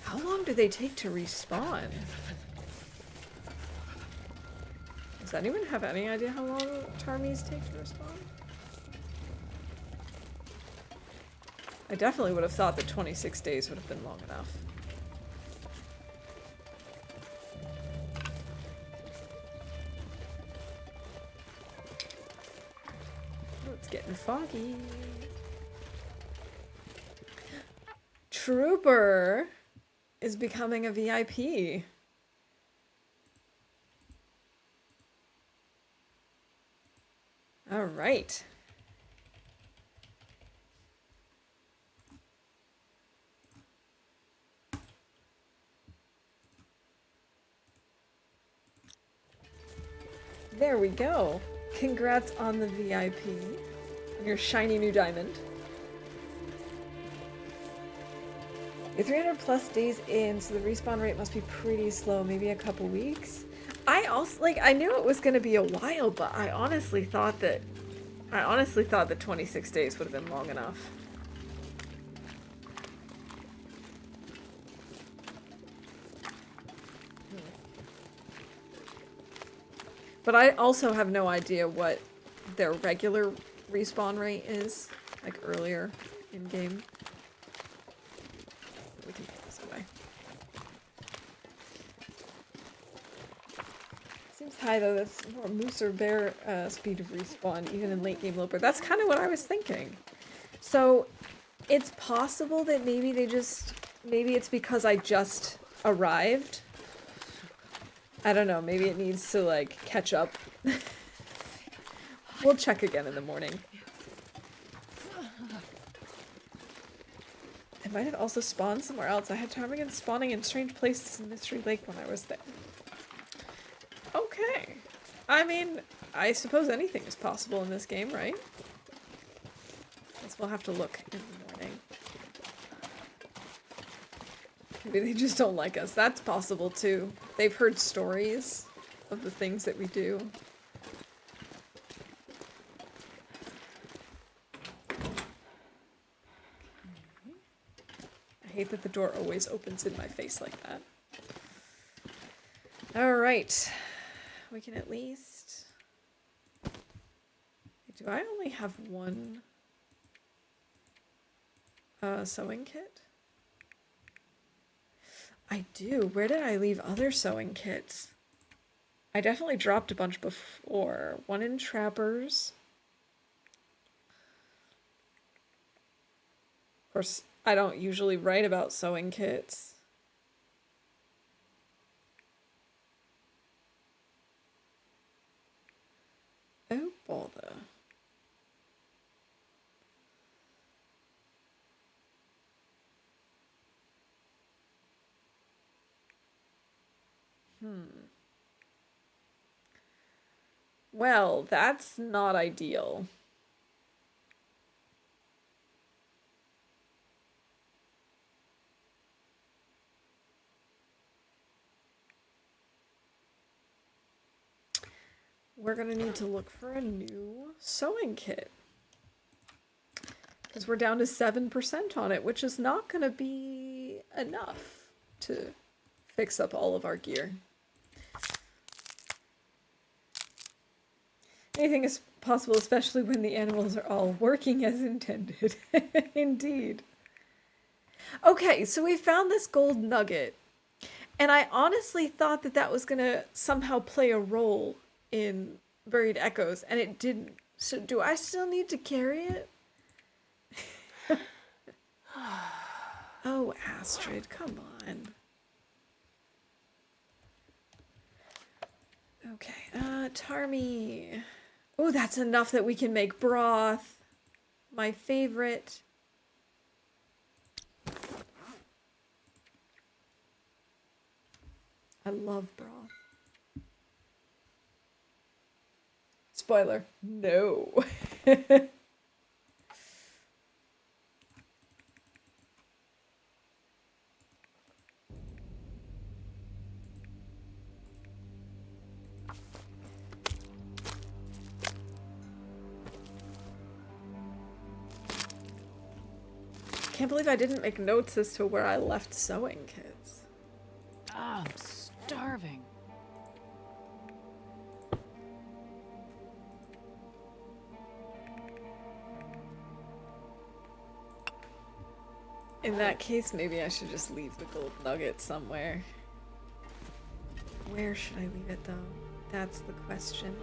How long do they take to respawn? Does anyone have any idea how long Tarmies take to respawn? I definitely would have thought that 26 days would have been long enough. Oh, it's getting foggy. Trooper is becoming a VIP. All right. There we go. Congrats on the VIP. Your shiny new diamond. You're 300 plus days in, so the respawn rate must be pretty slow, maybe a couple weeks. I also, like, I knew it was going to be a while, but I honestly thought that 26 days would have been long enough. But I also have no idea what their regular respawn rate is, like earlier in game. We can put this away. Seems high though, that's more moose or bear speed of respawn, even in late game Loper. That's kind of what I was thinking. So it's possible that maybe maybe it's because I just arrived. I don't know, maybe it needs to like catch up. We'll check again in the morning. It might have also spawned somewhere else. I had ptarmigan spawning in strange places in Mystery Lake when I was there. Okay. I mean, I suppose anything is possible in this game, right? Guess we'll have to look in the morning. Maybe they just don't like us. That's possible too. They've heard stories of the things that we do. I hate that the door always opens in my face like that. Alright. We can at least... Do I only have one sewing kit? I do. Where did I leave other sewing kits? I definitely dropped a bunch before. One in Trappers. Of course, I don't usually write about sewing kits. Oh, bother. Well, that's not ideal. We're gonna need to look for a new sewing kit. Because we're down to 7% on it, which is not gonna be enough to fix up all of our gear. Anything is possible, especially when the animals are all working as intended. Indeed. Okay, so we found this gold nugget. And I honestly thought that that was going to somehow play a role in Buried Echoes, and it didn't. So do I still need to carry it? Oh, Astrid, come on. Okay, Tarmy. Oh, that's enough that we can make broth. My favorite. I love broth. Spoiler, no. Can't believe I didn't make notes as to where I left sewing kits. Oh, I'm starving. In that case, maybe I should just leave the gold nugget somewhere. Where should I leave it, though? That's the question.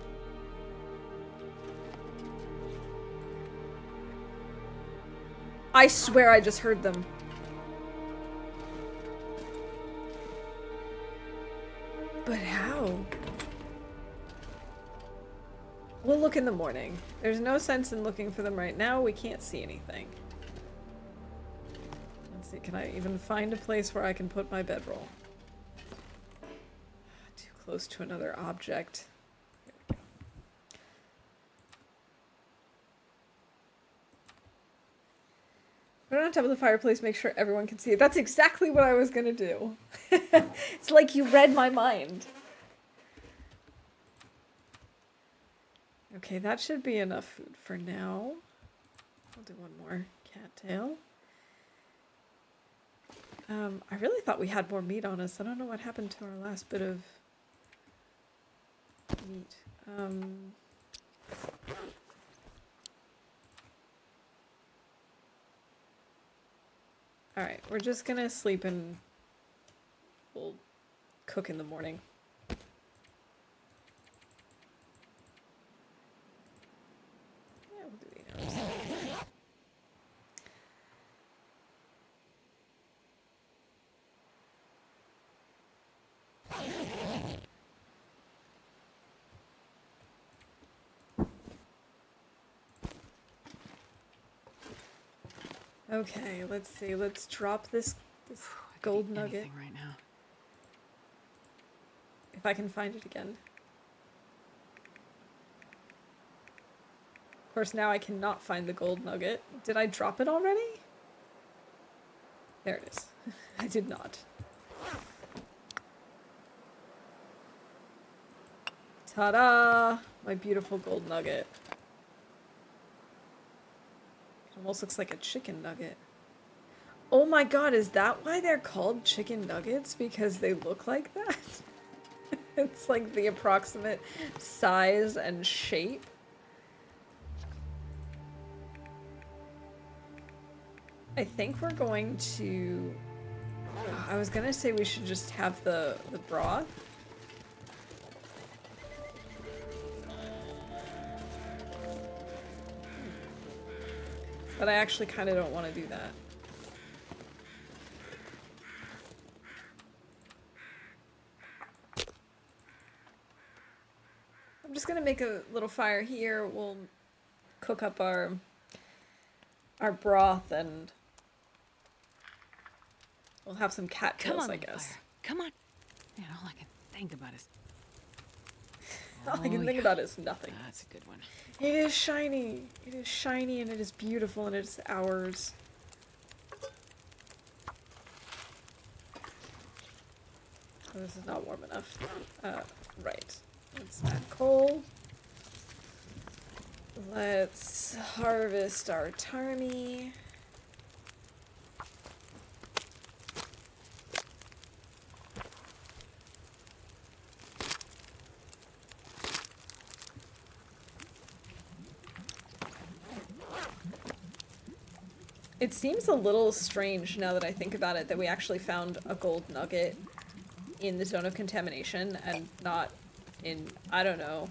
I swear I just heard them. But how? We'll look in the morning. There's no sense in looking for them right now. We can't see anything. Let's see, can I even find a place where I can put my bedroll? Too close to another object. Here we go. Put it on top of the fireplace, make sure everyone can see it. That's exactly what I was gonna do. It's like you read my mind. Okay, that should be enough food for now. I'll do one more cattail. I really thought we had more meat on us. I don't know what happened to our last bit of meat. Alright, we're just gonna sleep and we'll cook in the morning. Yeah, we'll do 8 hours. Okay, let's see. Let's drop this gold nugget. Right now. If I can find it again. Of course, now I cannot find the gold nugget. Did I drop it already? There it is. I did not. Ta-da! My beautiful gold nugget. It almost looks like a chicken nugget. Oh my god, is that why they're called chicken nuggets? Because they look like that? It's like the approximate size and shape. I think we're going to... I was gonna say we should just have the broth. But I actually kind of don't want to do that. I'm just gonna make a little fire here. We'll cook up our broth and we'll have some cattails, I guess. Fire. Come on. Man, all I can think about is... All I can think about is nothing. That's a good one. It is shiny. It is shiny and it is beautiful and it is ours. Oh, this is not warm enough. Right. Let's add coal. Let's harvest our tarmy. It seems a little strange now that I think about it that we actually found a gold nugget in the zone of contamination and not in, I don't know,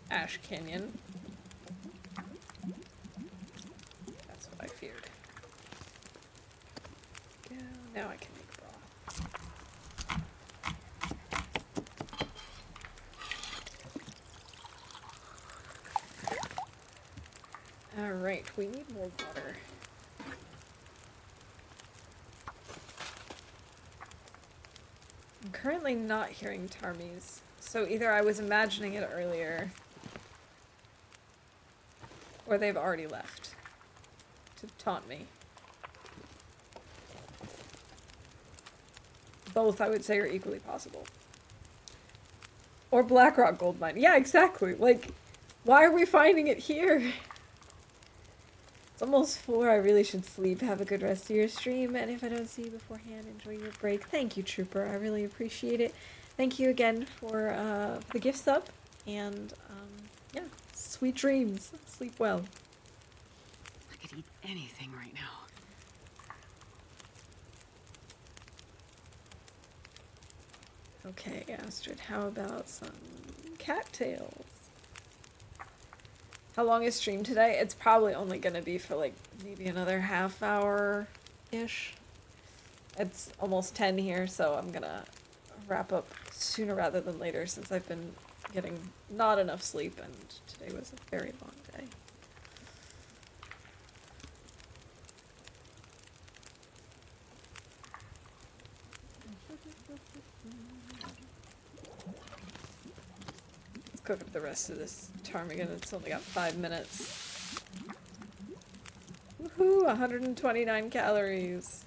Ash Canyon. That's what I feared. Yeah, now I can make broth. Alright, we need more water. I'm currently not hearing Tarmies, so either I was imagining it earlier, or they've already left to taunt me. Both, I would say, are equally possible. Or Blackrock Gold Mine. Yeah, exactly. Like, why are we finding it here? It's almost 4. I really should sleep. Have a good rest of your stream. And if I don't see you beforehand, enjoy your break. Thank you, Trooper. I really appreciate it. Thank you again for the gift sub. And, yeah, sweet dreams. Sleep well. I could eat anything right now. Okay, Astrid, how about some cattails? How long is stream today? It's probably only gonna be for like maybe another half hour-ish. It's almost 10 here, so I'm gonna wrap up sooner rather than later since I've been getting not enough sleep and today was a very long day. Let's cook up the rest of this ptarmigan. It's only got 5 minutes. Woohoo! 129 calories.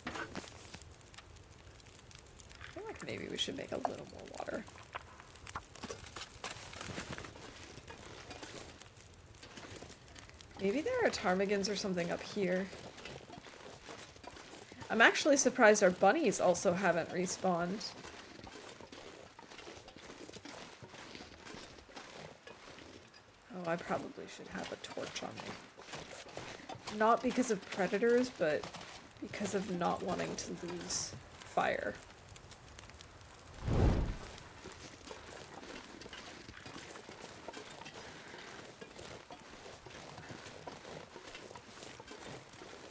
I feel like maybe we should make a little more water. Maybe there are ptarmigans or something up here. I'm actually surprised our bunnies also haven't respawned. Oh, I probably should have a torch on me. Not because of predators, but because of not wanting to lose fire.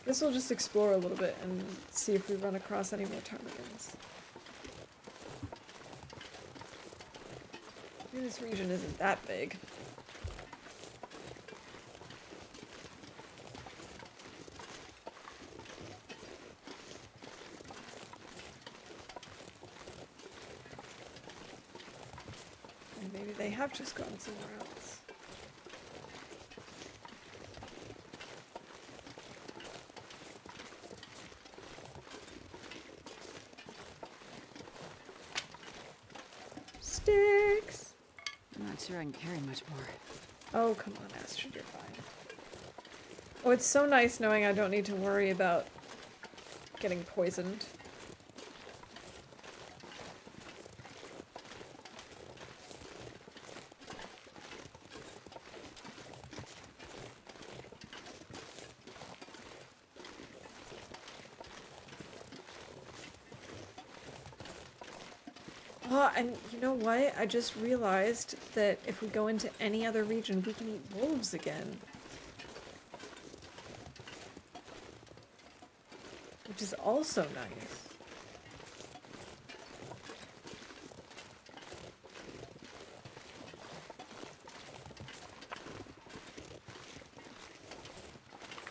Guess we'll just explore a little bit and see if we run across any more ptarmigans. Maybe this region isn't that big. And maybe they have just gone somewhere else. Sticks! I'm not sure I can carry much more. Oh, come on, Astrid, you're fine. Oh, it's so nice knowing I don't need to worry about getting poisoned. Oh, and you know what? I just realized that if we go into any other region, we can eat wolves again. Which is also nice.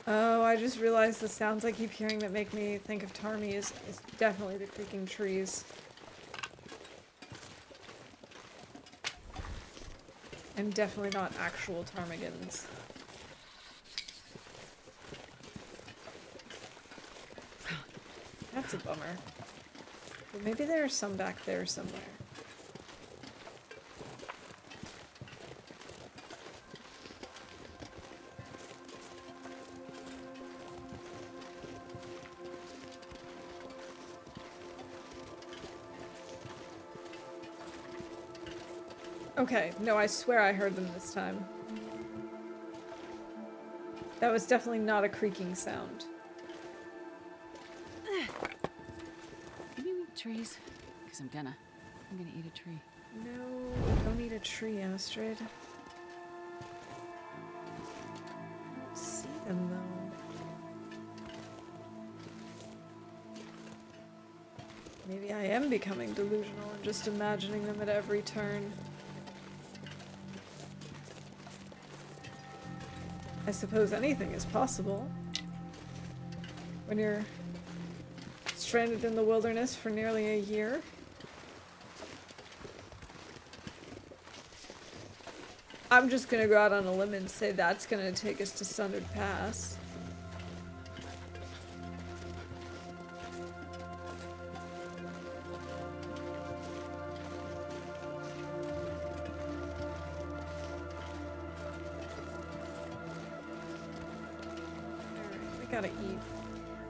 Oh, I just realized the sounds I keep hearing that make me think of Tarmy is definitely the creaking trees. And definitely not actual ptarmigans. That's a bummer. But maybe there are some back there somewhere. Okay, no, I swear I heard them this time. That was definitely not a creaking sound. Can you eat trees? Because I'm gonna eat a tree. No, don't eat a tree, Astrid. I don't see them, though. Maybe I am becoming delusional and just imagining them at every turn. I suppose anything is possible when you're stranded in the wilderness for nearly a year. I'm just gonna go out on a limb and say that's gonna take us to Sundered Pass. Alright, we gotta eat.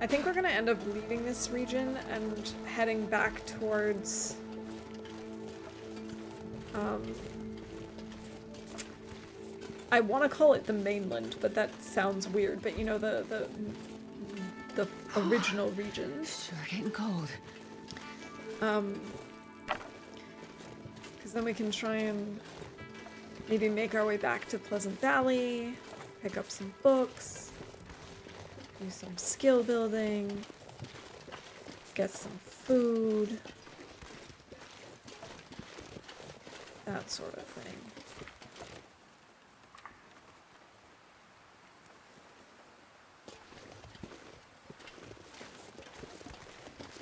I think we're gonna end up leaving this region and heading back towards I want to call it the mainland, but that sounds weird. But you know, the original regions. Sure getting cold. Because then we can try and maybe make our way back to Pleasant Valley, pick up some books, do some skill building, get some food, that sort of thing.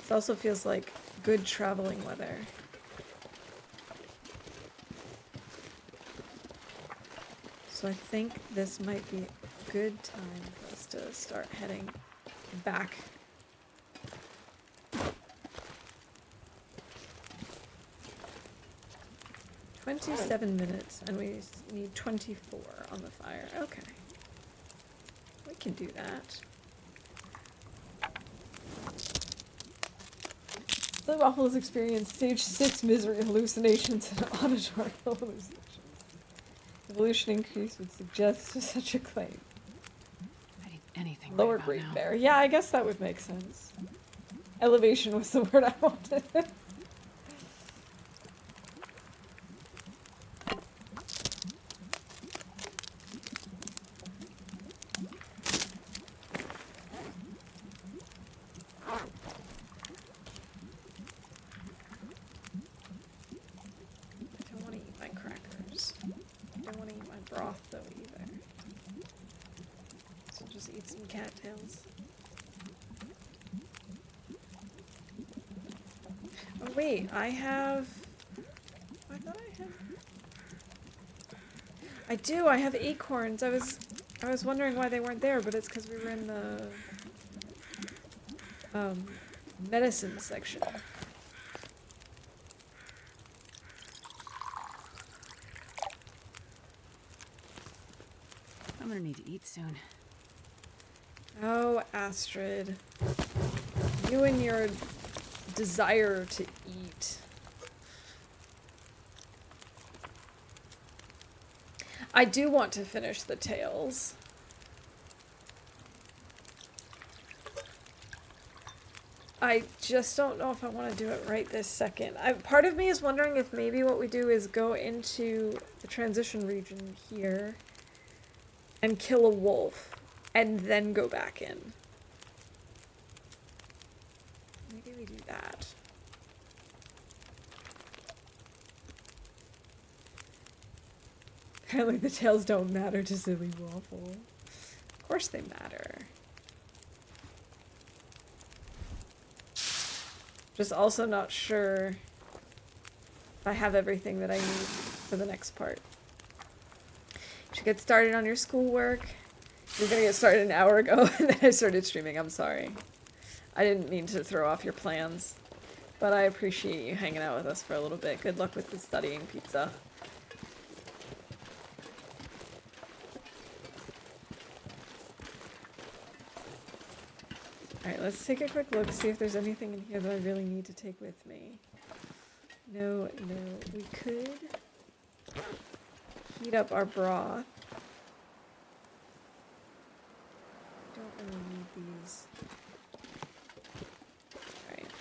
It also feels like good traveling weather. So I think this might be a good time for us to start heading back. "27 minutes, and we need 24 on the fire." Okay. We can do that. The Waffles experienced stage 6 misery hallucinations and auditory hallucinations. Evolution increase would suggest such a claim. I need anything Lower right Great about now. Bear. Yeah, I guess that would make sense. Elevation was the word I wanted. Cattails. Oh wait, I thought I had. I do. I have acorns. I was wondering why they weren't there, but it's because we were in the medicine section. I'm gonna need to eat soon. Oh, Astrid. You and your desire to eat. I do want to finish the tales. I just don't know if I want to do it right this second. Part of me is wondering if maybe what we do is go into the transition region here and kill a wolf. And then go back in. Maybe we do that. Apparently the tails don't matter to Silly Waffle. Of course they matter. Just also not sure if I have everything that I need for the next part. You should get started on your schoolwork. You're gonna get started an hour ago, and then I started streaming. I'm sorry. I didn't mean to throw off your plans, but I appreciate you hanging out with us for a little bit. Good luck with the studying pizza. Alright, let's take a quick look, see if there's anything in here that I really need to take with me. No, we could heat up our broth. Don't really need these. Alright.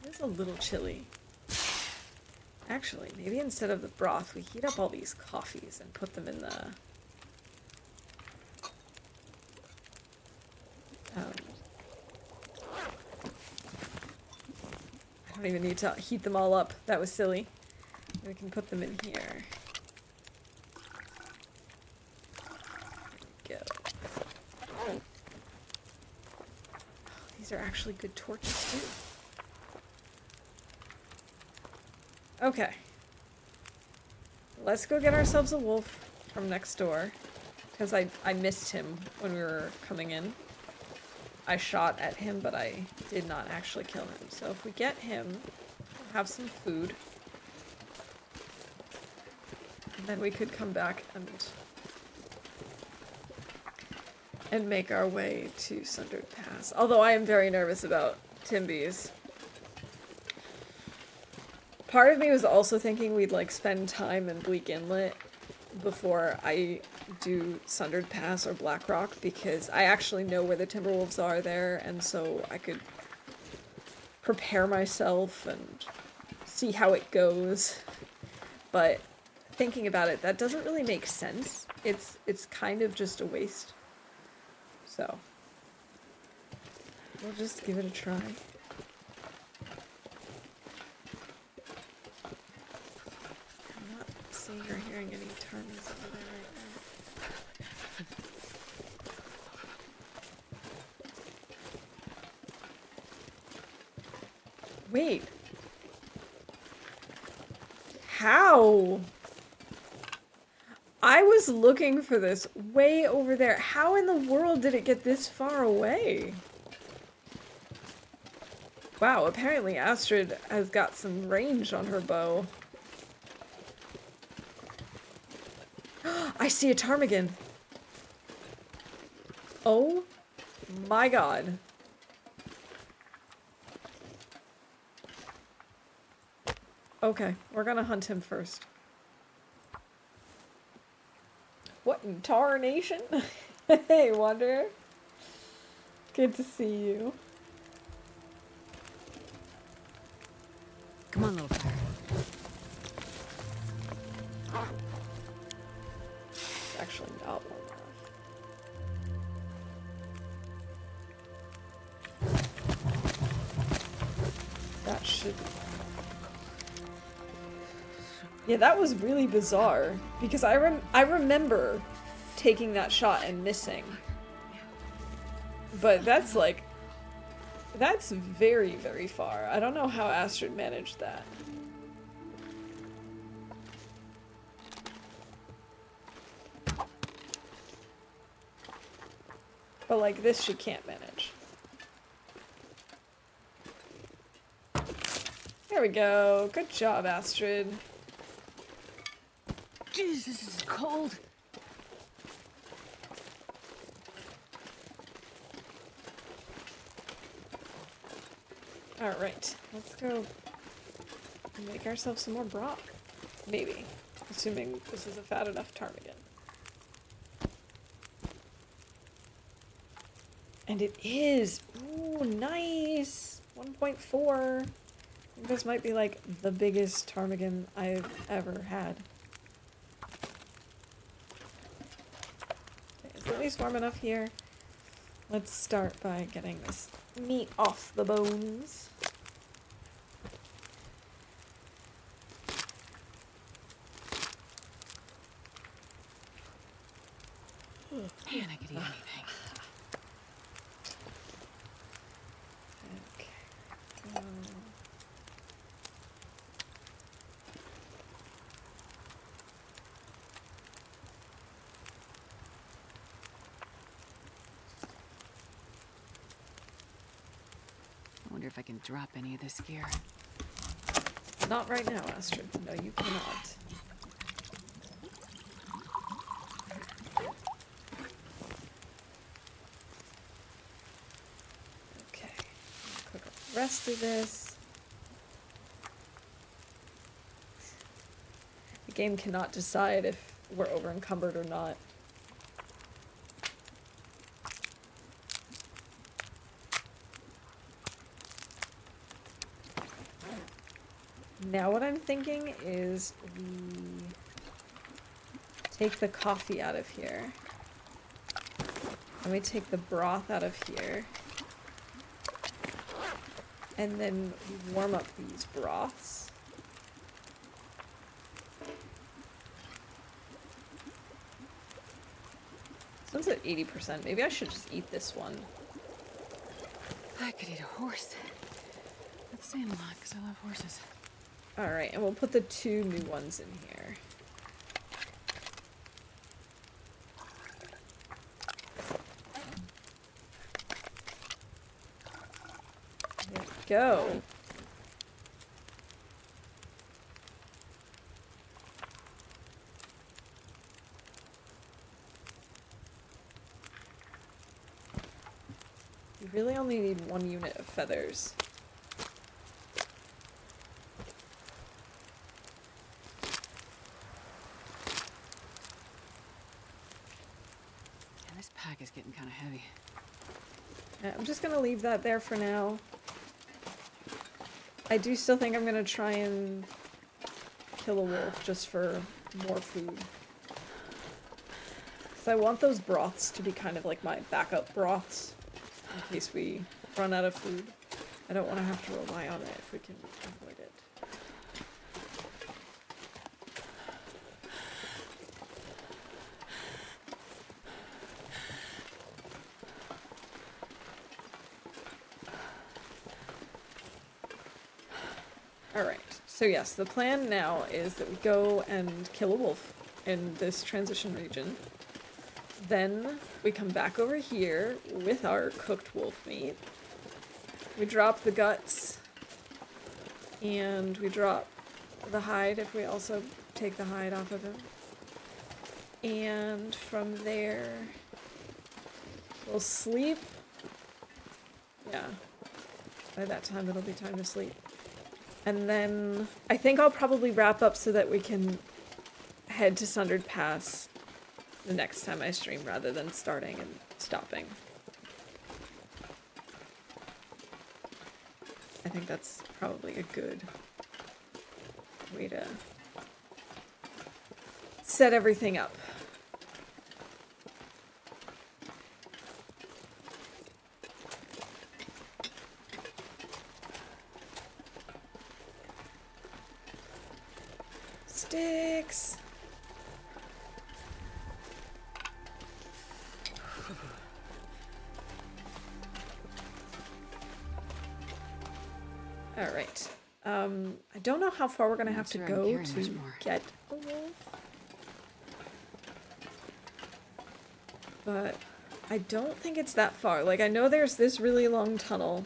It's a little chilly. Actually, maybe instead of the broth, we heat up all these coffees and put them in the don't even need to heat them all up. That was silly. We can put them in here. There we go. Oh, these are actually good torches too. Okay. Let's go get ourselves a wolf from next door. Because I missed him when we were coming in. I shot at him, but I did not actually kill him. So if we get him, we'll have some food. And then we could come back and make our way to Sundered Pass. Although I am very nervous about Timbies. Part of me was also thinking we'd like spend time in Bleak Inlet before I do Sundered Pass or Blackrock, because I actually know where the Timberwolves are there, and so I could prepare myself and see how it goes. But thinking about it, that doesn't really make sense. It's kind of just a waste. So we'll just give it a try. Seeing or hearing any terms over there right now. Wait. How? I was looking for this way over there. How in the world did it get this far away? Wow, apparently Astrid has got some range on her bow. I see a ptarmigan. Oh my god. Okay, we're gonna hunt him first. What in tarnation? Hey, Wanderer. Good to see you. Come on, Loper. Actually not long enough. That should be. Yeah, that was really bizarre because I remember taking that shot and missing. But that's like, that's very, very far. I don't know how Astrid managed that. But like this she can't manage. There we go. Good job, Astrid. Jeez, this is cold. Alright, let's go make ourselves some more broth. Maybe. Assuming this is a fat enough ptarmigan. And it is! Ooh, nice! 1.4. I think this might be like the biggest ptarmigan I've ever had. Okay, it's at least warm enough here. Let's start by getting this meat off the bones. Man, I could eat anything. Okay. I wonder if I can drop any of this gear. Not right now, Astrid. No, you cannot. Okay. Cook up the rest of this. The game cannot decide if we're over encumbered or not. Now what I'm thinking is we take the coffee out of here. And we take the broth out of here. And then we warm up these broths. This one's at 80%. Maybe I should just eat this one. I could eat a horse. Let's stay in lot because I love horses. Alright, and we'll put the 2 new ones in here. There we go. You really only need 1 unit of feathers. Yeah, this pack is getting kind of heavy. I'm just gonna leave that there for now. I do still think I'm gonna try and kill a wolf just for more food. Because I want those broths to be kind of like my backup broths in case we run out of food. I don't want to have to rely on it if we can avoid it. Alright, so yes, the plan now is that we go and kill a wolf in this transition region. Then we come back over here with our cooked wolf meat. We drop the guts, and we drop the hide if we also take the hide off of him. And from there, we'll sleep. Yeah, by that time it'll be time to sleep. And then I think I'll probably wrap up so that we can head to Sundered Pass the next time I stream rather than starting and stopping. I think that's probably a good way to set everything up. Sticks. All right. I don't know how far we're gonna have to go to get a wolf, but I don't think it's that far. Like, I know there's this really long tunnel,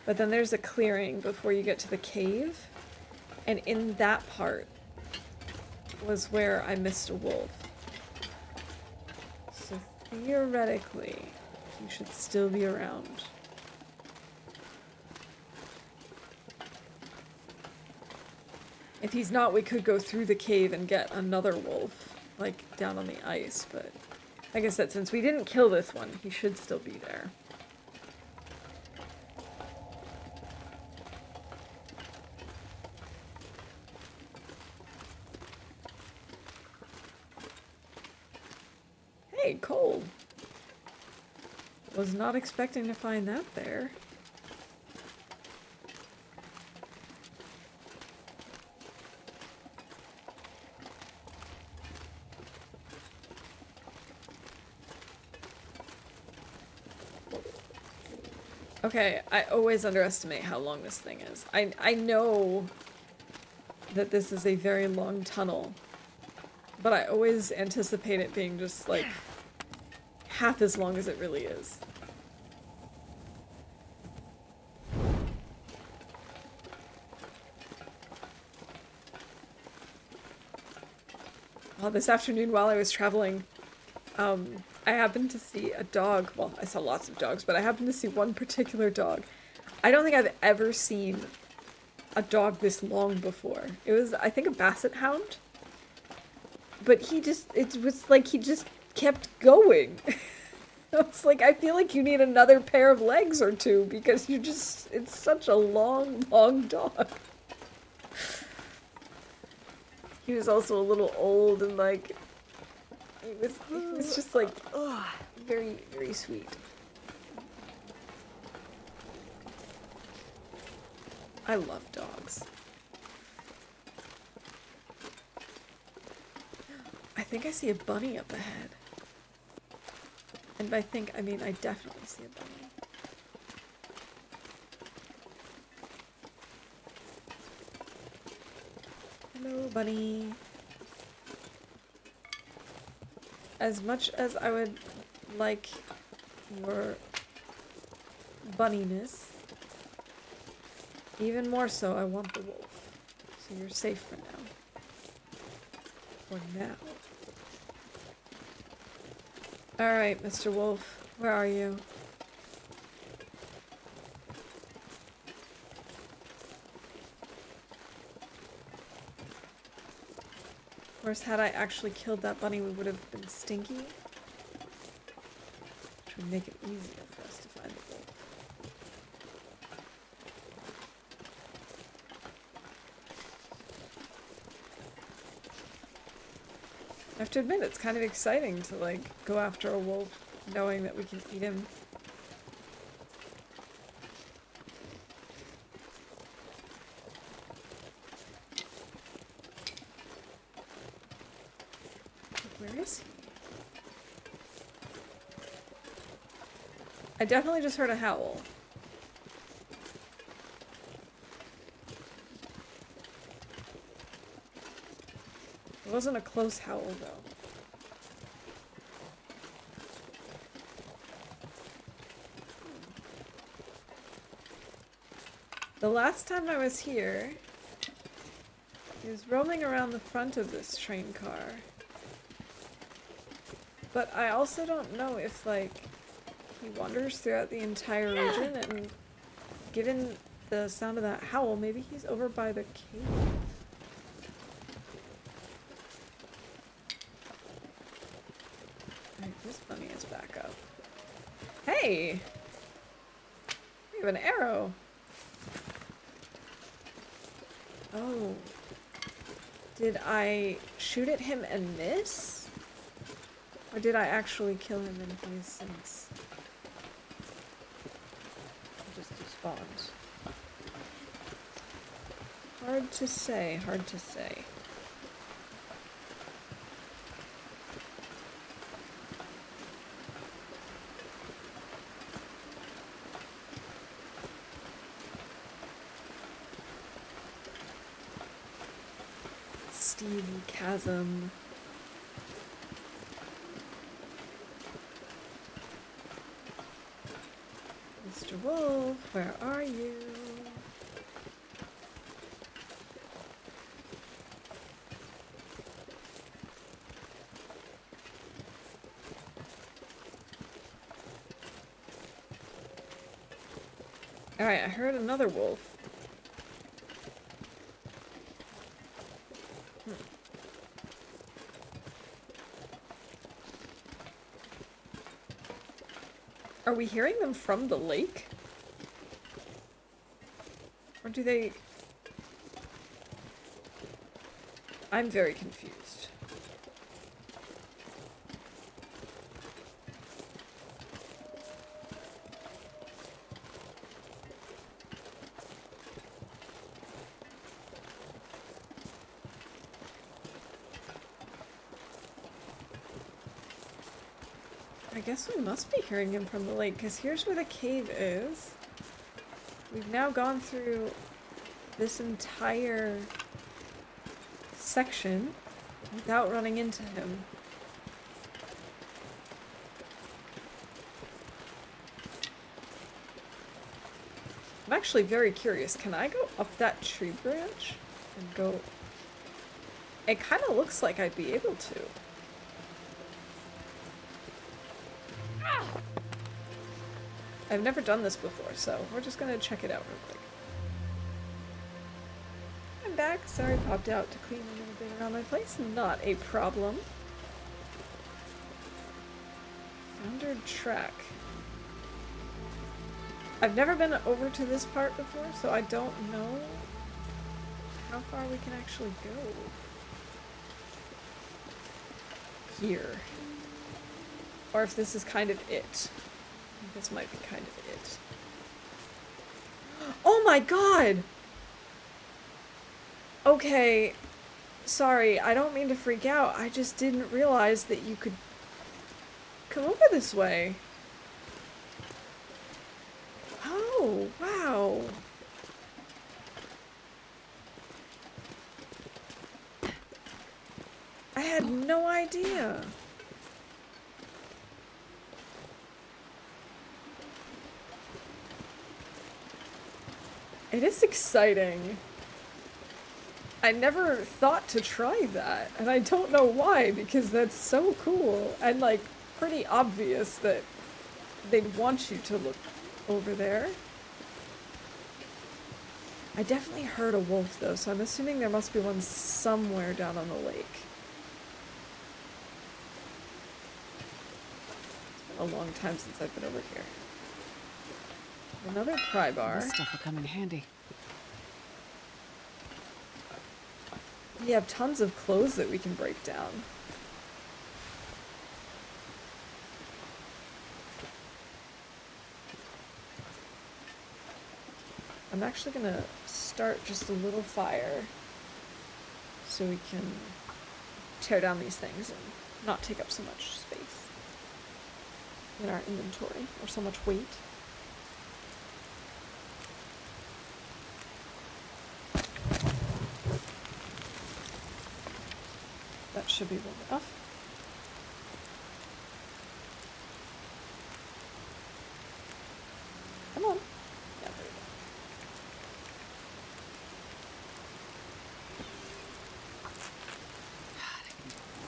but then there's a clearing before you get to the cave, and in that part was where I missed a wolf. So theoretically, he should still be around. If he's not, we could go through the cave and get another wolf, like, down on the ice, but like I said, since we didn't kill this one, he should still be there. Hey, coal! Was not expecting to find that there. Okay, I always underestimate how long this thing is. I know that this is a very long tunnel, but I always anticipate it being just, like, half as long as it really is. Well, this afternoon while I was traveling, I happened to see a dog. Well, I saw lots of dogs, but I happened to see one particular dog. I don't think I've ever seen a dog this long before. It was, I think, a basset hound. But it was like he just kept going. I was like, I feel like you need another pair of legs or two because it's such a long, long dog. He was also a little old and, like, it was just like, ugh, very, very sweet. I love dogs. I think I see a bunny up ahead. And by think, I mean I definitely see a bunny. Hello, bunny. As much as I would like your bunniness, even more so I want the wolf. So you're safe for now. For now. Alright, Mr. Wolf, where are you? Of course, had I actually killed that bunny, we would have been stinky. Which would make it easier for us to find the wolf. I have to admit, it's kind of exciting to, like, go after a wolf, knowing that we can eat him. Where is he? I definitely just heard a howl. It wasn't a close howl, though. The last time I was here, he was roaming around the front of this train car. But I also don't know if, like, he wanders throughout the entire region, and given the sound of that howl, maybe he's over by the cave. Alright, this bunny is back up. Hey! We have an arrow! Oh. Did I shoot at him and miss? Or did I actually kill him and he's since just despawned? Hard to say, hard to say. Steamy chasm. Mr. Wolf, where are you? Alright, I heard another wolf. Are we hearing them from the lake? Or do they... I'm very confused. I guess we must be hearing him from the lake, because here's where the cave is. We've now gone through this entire section without running into him. I'm actually very curious. Can I go up that tree branch and go? It kind of looks like I'd be able to. I've never done this before, so we're just gonna check it out real quick. I'm back. Sorry, popped out to clean a little bit around my place. Not a problem. Foundered track. I've never been over to this part before, so I don't know how far we can actually go. Here. Or if this is kind of it. This might be kind of it. Oh my god! Okay, sorry, I don't mean to freak out. I just didn't realize that you could come over this way. Oh, wow. I had no idea. It is exciting. I never thought to try that, and I don't know why, because that's so cool, and like, pretty obvious that they'd want you to look over there. I definitely heard a wolf though, so I'm assuming there must be one somewhere down on the lake. It's been a long time since I've been over here. Another pry bar. This stuff will come in handy. We have tons of clothes that we can break down. I'm actually gonna start just a little fire so we can tear down these things and not take up so much space in our inventory or so much weight. That should be warm enough. Come on. Yeah, there we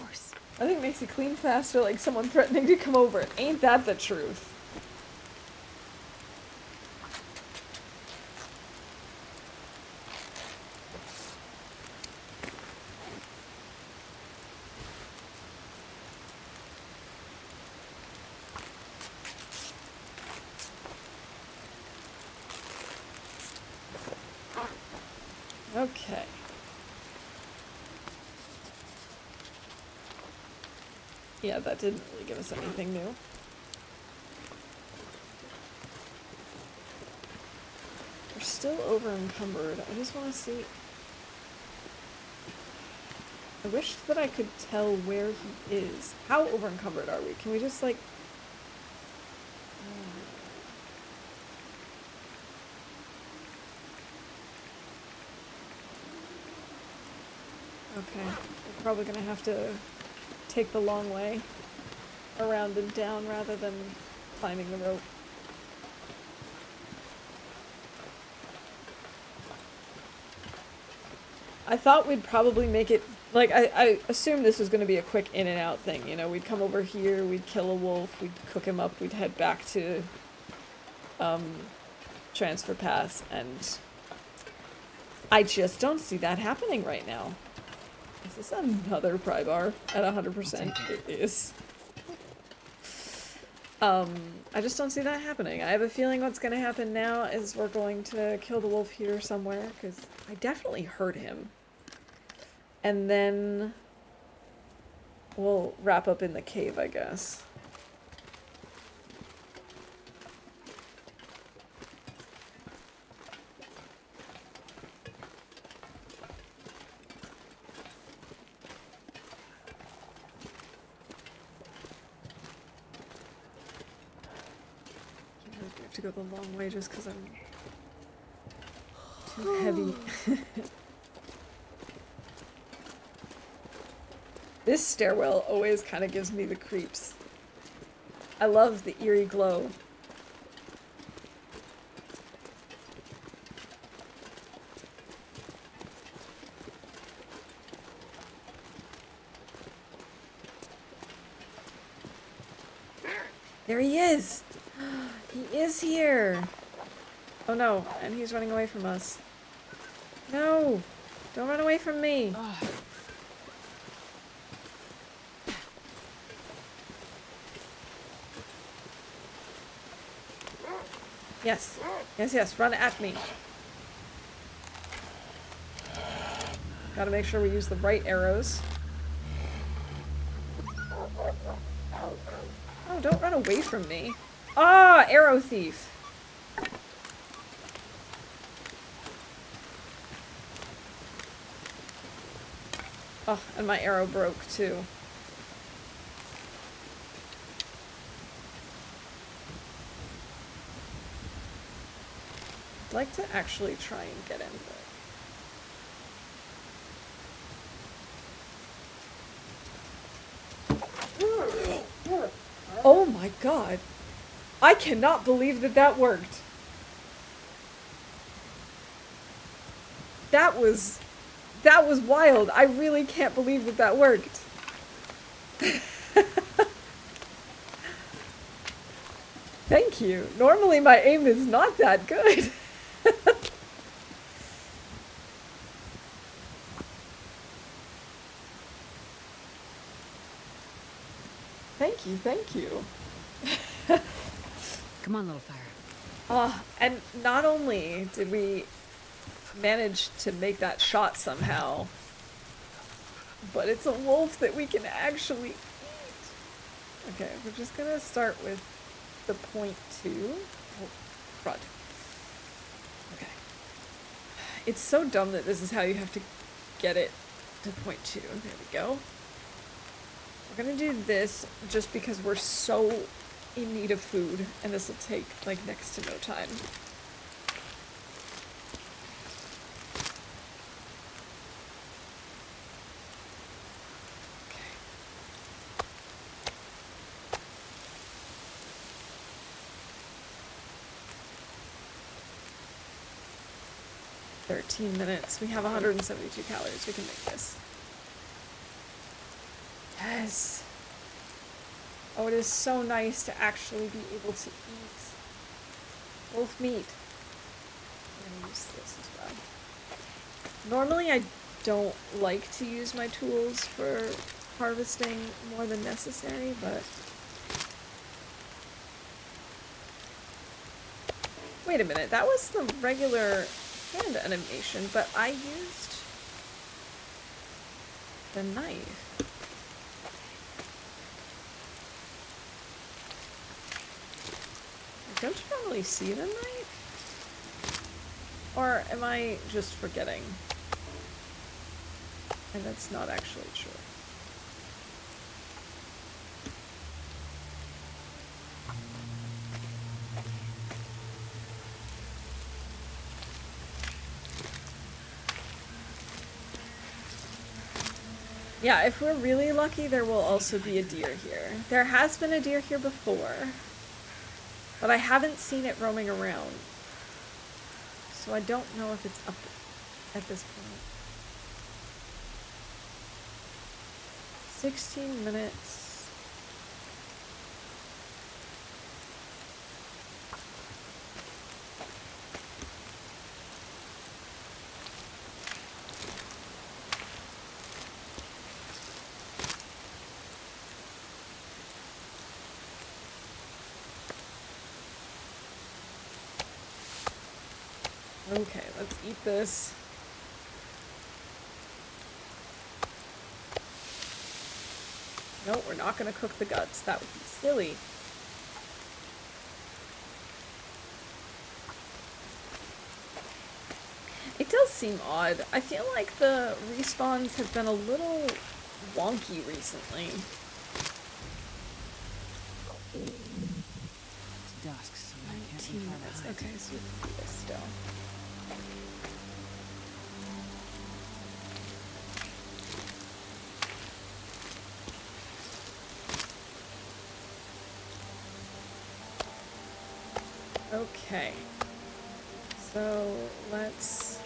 go. Horse. I think it makes it clean faster, like someone threatening to come over. Ain't that the truth? Okay. Yeah, that didn't really give us anything new. We're still over encumbered. I just want to see. I wish that I could tell where he is. How over encumbered are we? Can we just like... Okay, we're probably gonna have to take the long way around and down rather than climbing the rope. I thought we'd probably make it, like, I assumed this was going to be a quick in and out thing, you know, we'd come over here, we'd kill a wolf, we'd cook him up, we'd head back to, Transfer Pass, and I just don't see that happening right now. Is this another pry bar? At 100%, it is. I just don't see that happening. I have a feeling what's going to happen now is we're going to kill the wolf here somewhere, because I definitely heard him. And then we'll wrap up in the cave, I guess. I have to go the long way just because I'm too heavy. This stairwell always kind of gives me the creeps. I love the eerie glow. There he is! He is here! Oh no, and he's running away from us. No! Don't run away from me! Yes. Yes, yes, run at me. Gotta make sure we use the right arrows. Oh, don't run away from me. Ah, arrow thief. Oh, and my arrow broke too. I'd like to actually try and get in, but... Oh my god. I cannot believe that that worked. That was wild. I really can't believe that that worked. Thank you. Normally my aim is not that good. Thank you, thank you. Come on, little fire. And not only did we manage to make that shot somehow, but it's a wolf that we can actually eat. Okay, we're just gonna start with the .2. Oh, crud. Okay. It's so dumb that this is how you have to get it to .2. There we go. We're gonna do this just because we're so in need of food, and this will take, like, next to no time. Okay. 13 minutes. We have 172 calories. We can make this. Yes! Oh, it is so nice to actually be able to eat wolf meat. I'm gonna use this as well. Normally I don't like to use my tools for harvesting more than necessary, but... Wait a minute, that was the regular hand animation, but I used the knife. Don't you normally see the knife? Or am I just forgetting? And that's not actually true. Yeah, if we're really lucky, there will also be a deer here. There has been a deer here before, but I haven't seen it roaming around. So I don't know if it's up at this point. 16 minutes. Okay, let's eat this. No, we're not gonna cook the guts. That would be silly. It does seem odd. I feel like the respawns have been a little wonky recently. It's dusk, so I can't be far behind. Okay, so we can do this still. Okay, so let's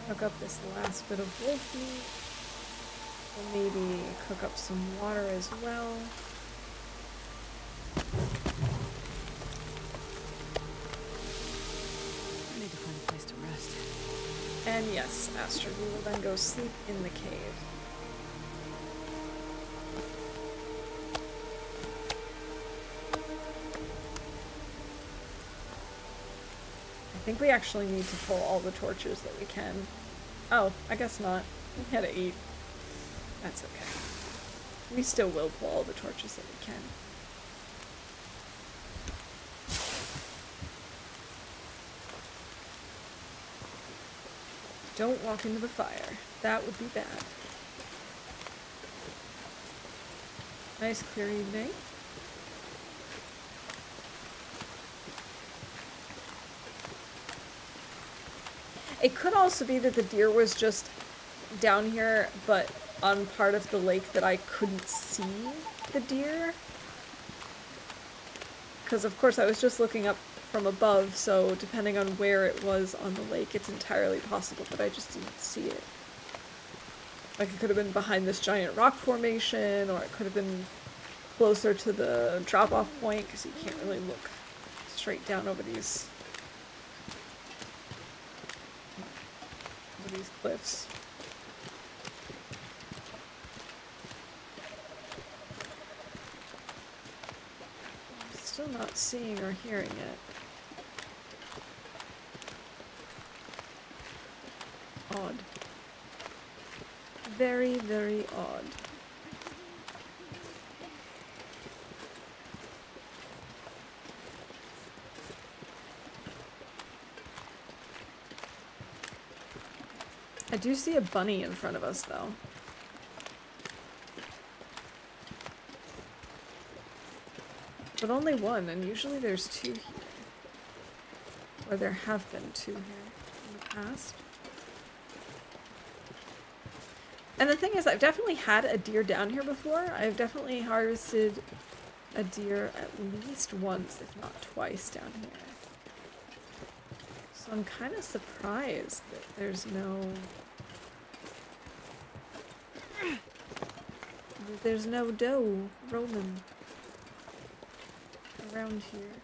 cook up this last bit of wolf meat. We'll maybe cook up some water as well. I need to find a place to rest. And yes, Astrid, we will then go sleep in the cave. I think we actually need to pull all the torches that we can. Oh, I guess not. We had to eat. That's okay. We still will pull all the torches that we can. Don't walk into the fire. That would be bad. Nice clear evening. It could also be that the deer was just down here, but on part of the lake that I couldn't see the deer. Because of course I was just looking up from above, so depending on where it was on the lake, it's entirely possible that I just didn't see it. Like it could have been behind this giant rock formation, or it could have been closer to the drop-off point, because you can't really look straight down over these cliffs. I'm still not seeing or hearing it. Odd. Very, very odd. I do see a bunny in front of us, though. But only one, and usually there's two here. Or there have been two here in the past. And the thing is, I've definitely had a deer down here before. I've definitely harvested a deer at least once, if not twice, down here. So I'm kind of surprised that there's no doe roaming around here.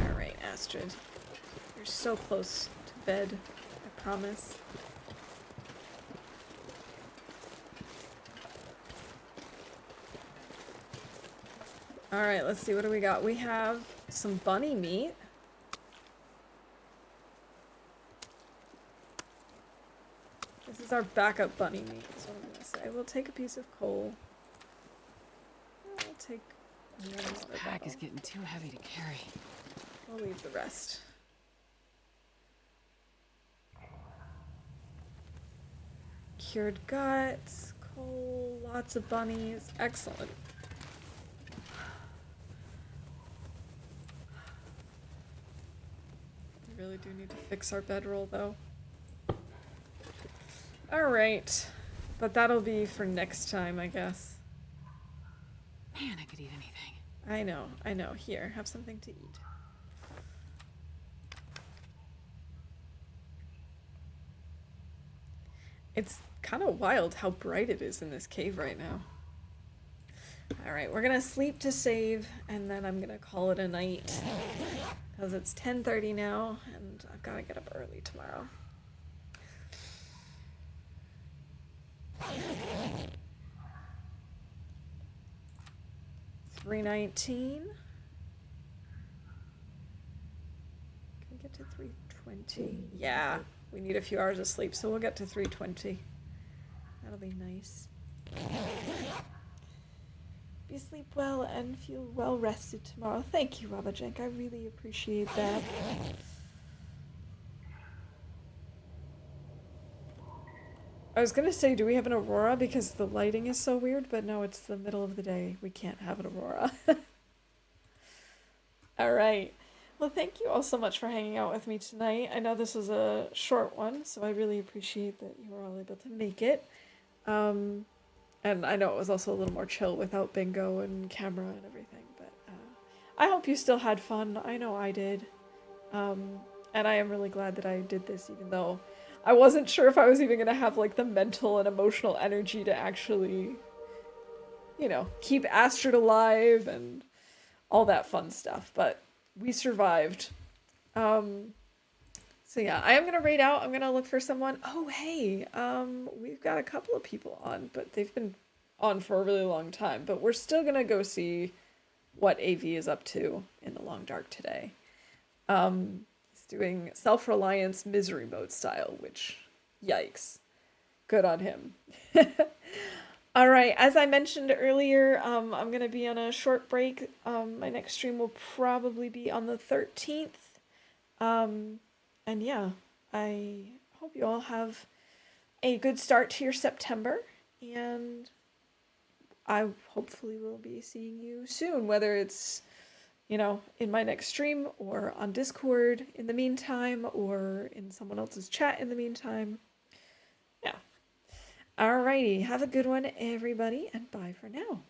Alright, Astrid. You're so close to bed, I promise. Alright, let's see, what do we got? We have some bunny meat. This is our backup bunny meat, is what I'm gonna say. We'll take a piece of coal. We'll take This pack is getting too heavy to carry. We'll leave the rest. Cured guts, coal, lots of bunnies. Excellent. We really do need to fix our bedroll, though. Alright. But that'll be for next time, I guess. Man, I could eat anything. I know. Here, have something to eat. It's kind of wild how bright it is in this cave right now. Alright, we're gonna sleep to save, and then I'm gonna call it a night. Because it's 10:30 now, and I've gotta get up early tomorrow. $319. Can we get to 320? Yeah, we need a few hours of sleep, so we'll get to 320. That'll be nice. You sleep well and feel well rested tomorrow. Thank you, Rabajank. I really appreciate that. I was gonna say, do we have an aurora because the lighting is so weird, but no, it's the middle of the day. We can't have an aurora. Alright. Well, thank you all so much for hanging out with me tonight. I know this was a short one, so I really appreciate that you were all able to make it. And I know it was also a little more chill without bingo and camera and everything, but I hope you still had fun. I know I did. And I am really glad that I did this, even though I wasn't sure if I was even going to have, like, the mental and emotional energy to actually, you know, keep Astrid alive and all that fun stuff. But we survived. So yeah, I am going to raid out. I'm going to look for someone. Oh, hey, we've got a couple of people on, but they've been on for a really long time. But we're still going to go see what AV is up to in the Long Dark today. He's doing Self-Reliance Misery Mode style, which, yikes. Good on him. All right, as I mentioned earlier, I'm going to be on a short break. My next stream will probably be on the 13th. And yeah, I hope you all have a good start to your September. and I hopefully will be seeing you soon, whether it's, in my next stream or on Discord in the meantime or in someone else's chat in the meantime. Yeah. Alrighty, have a good one, everybody, and bye for now.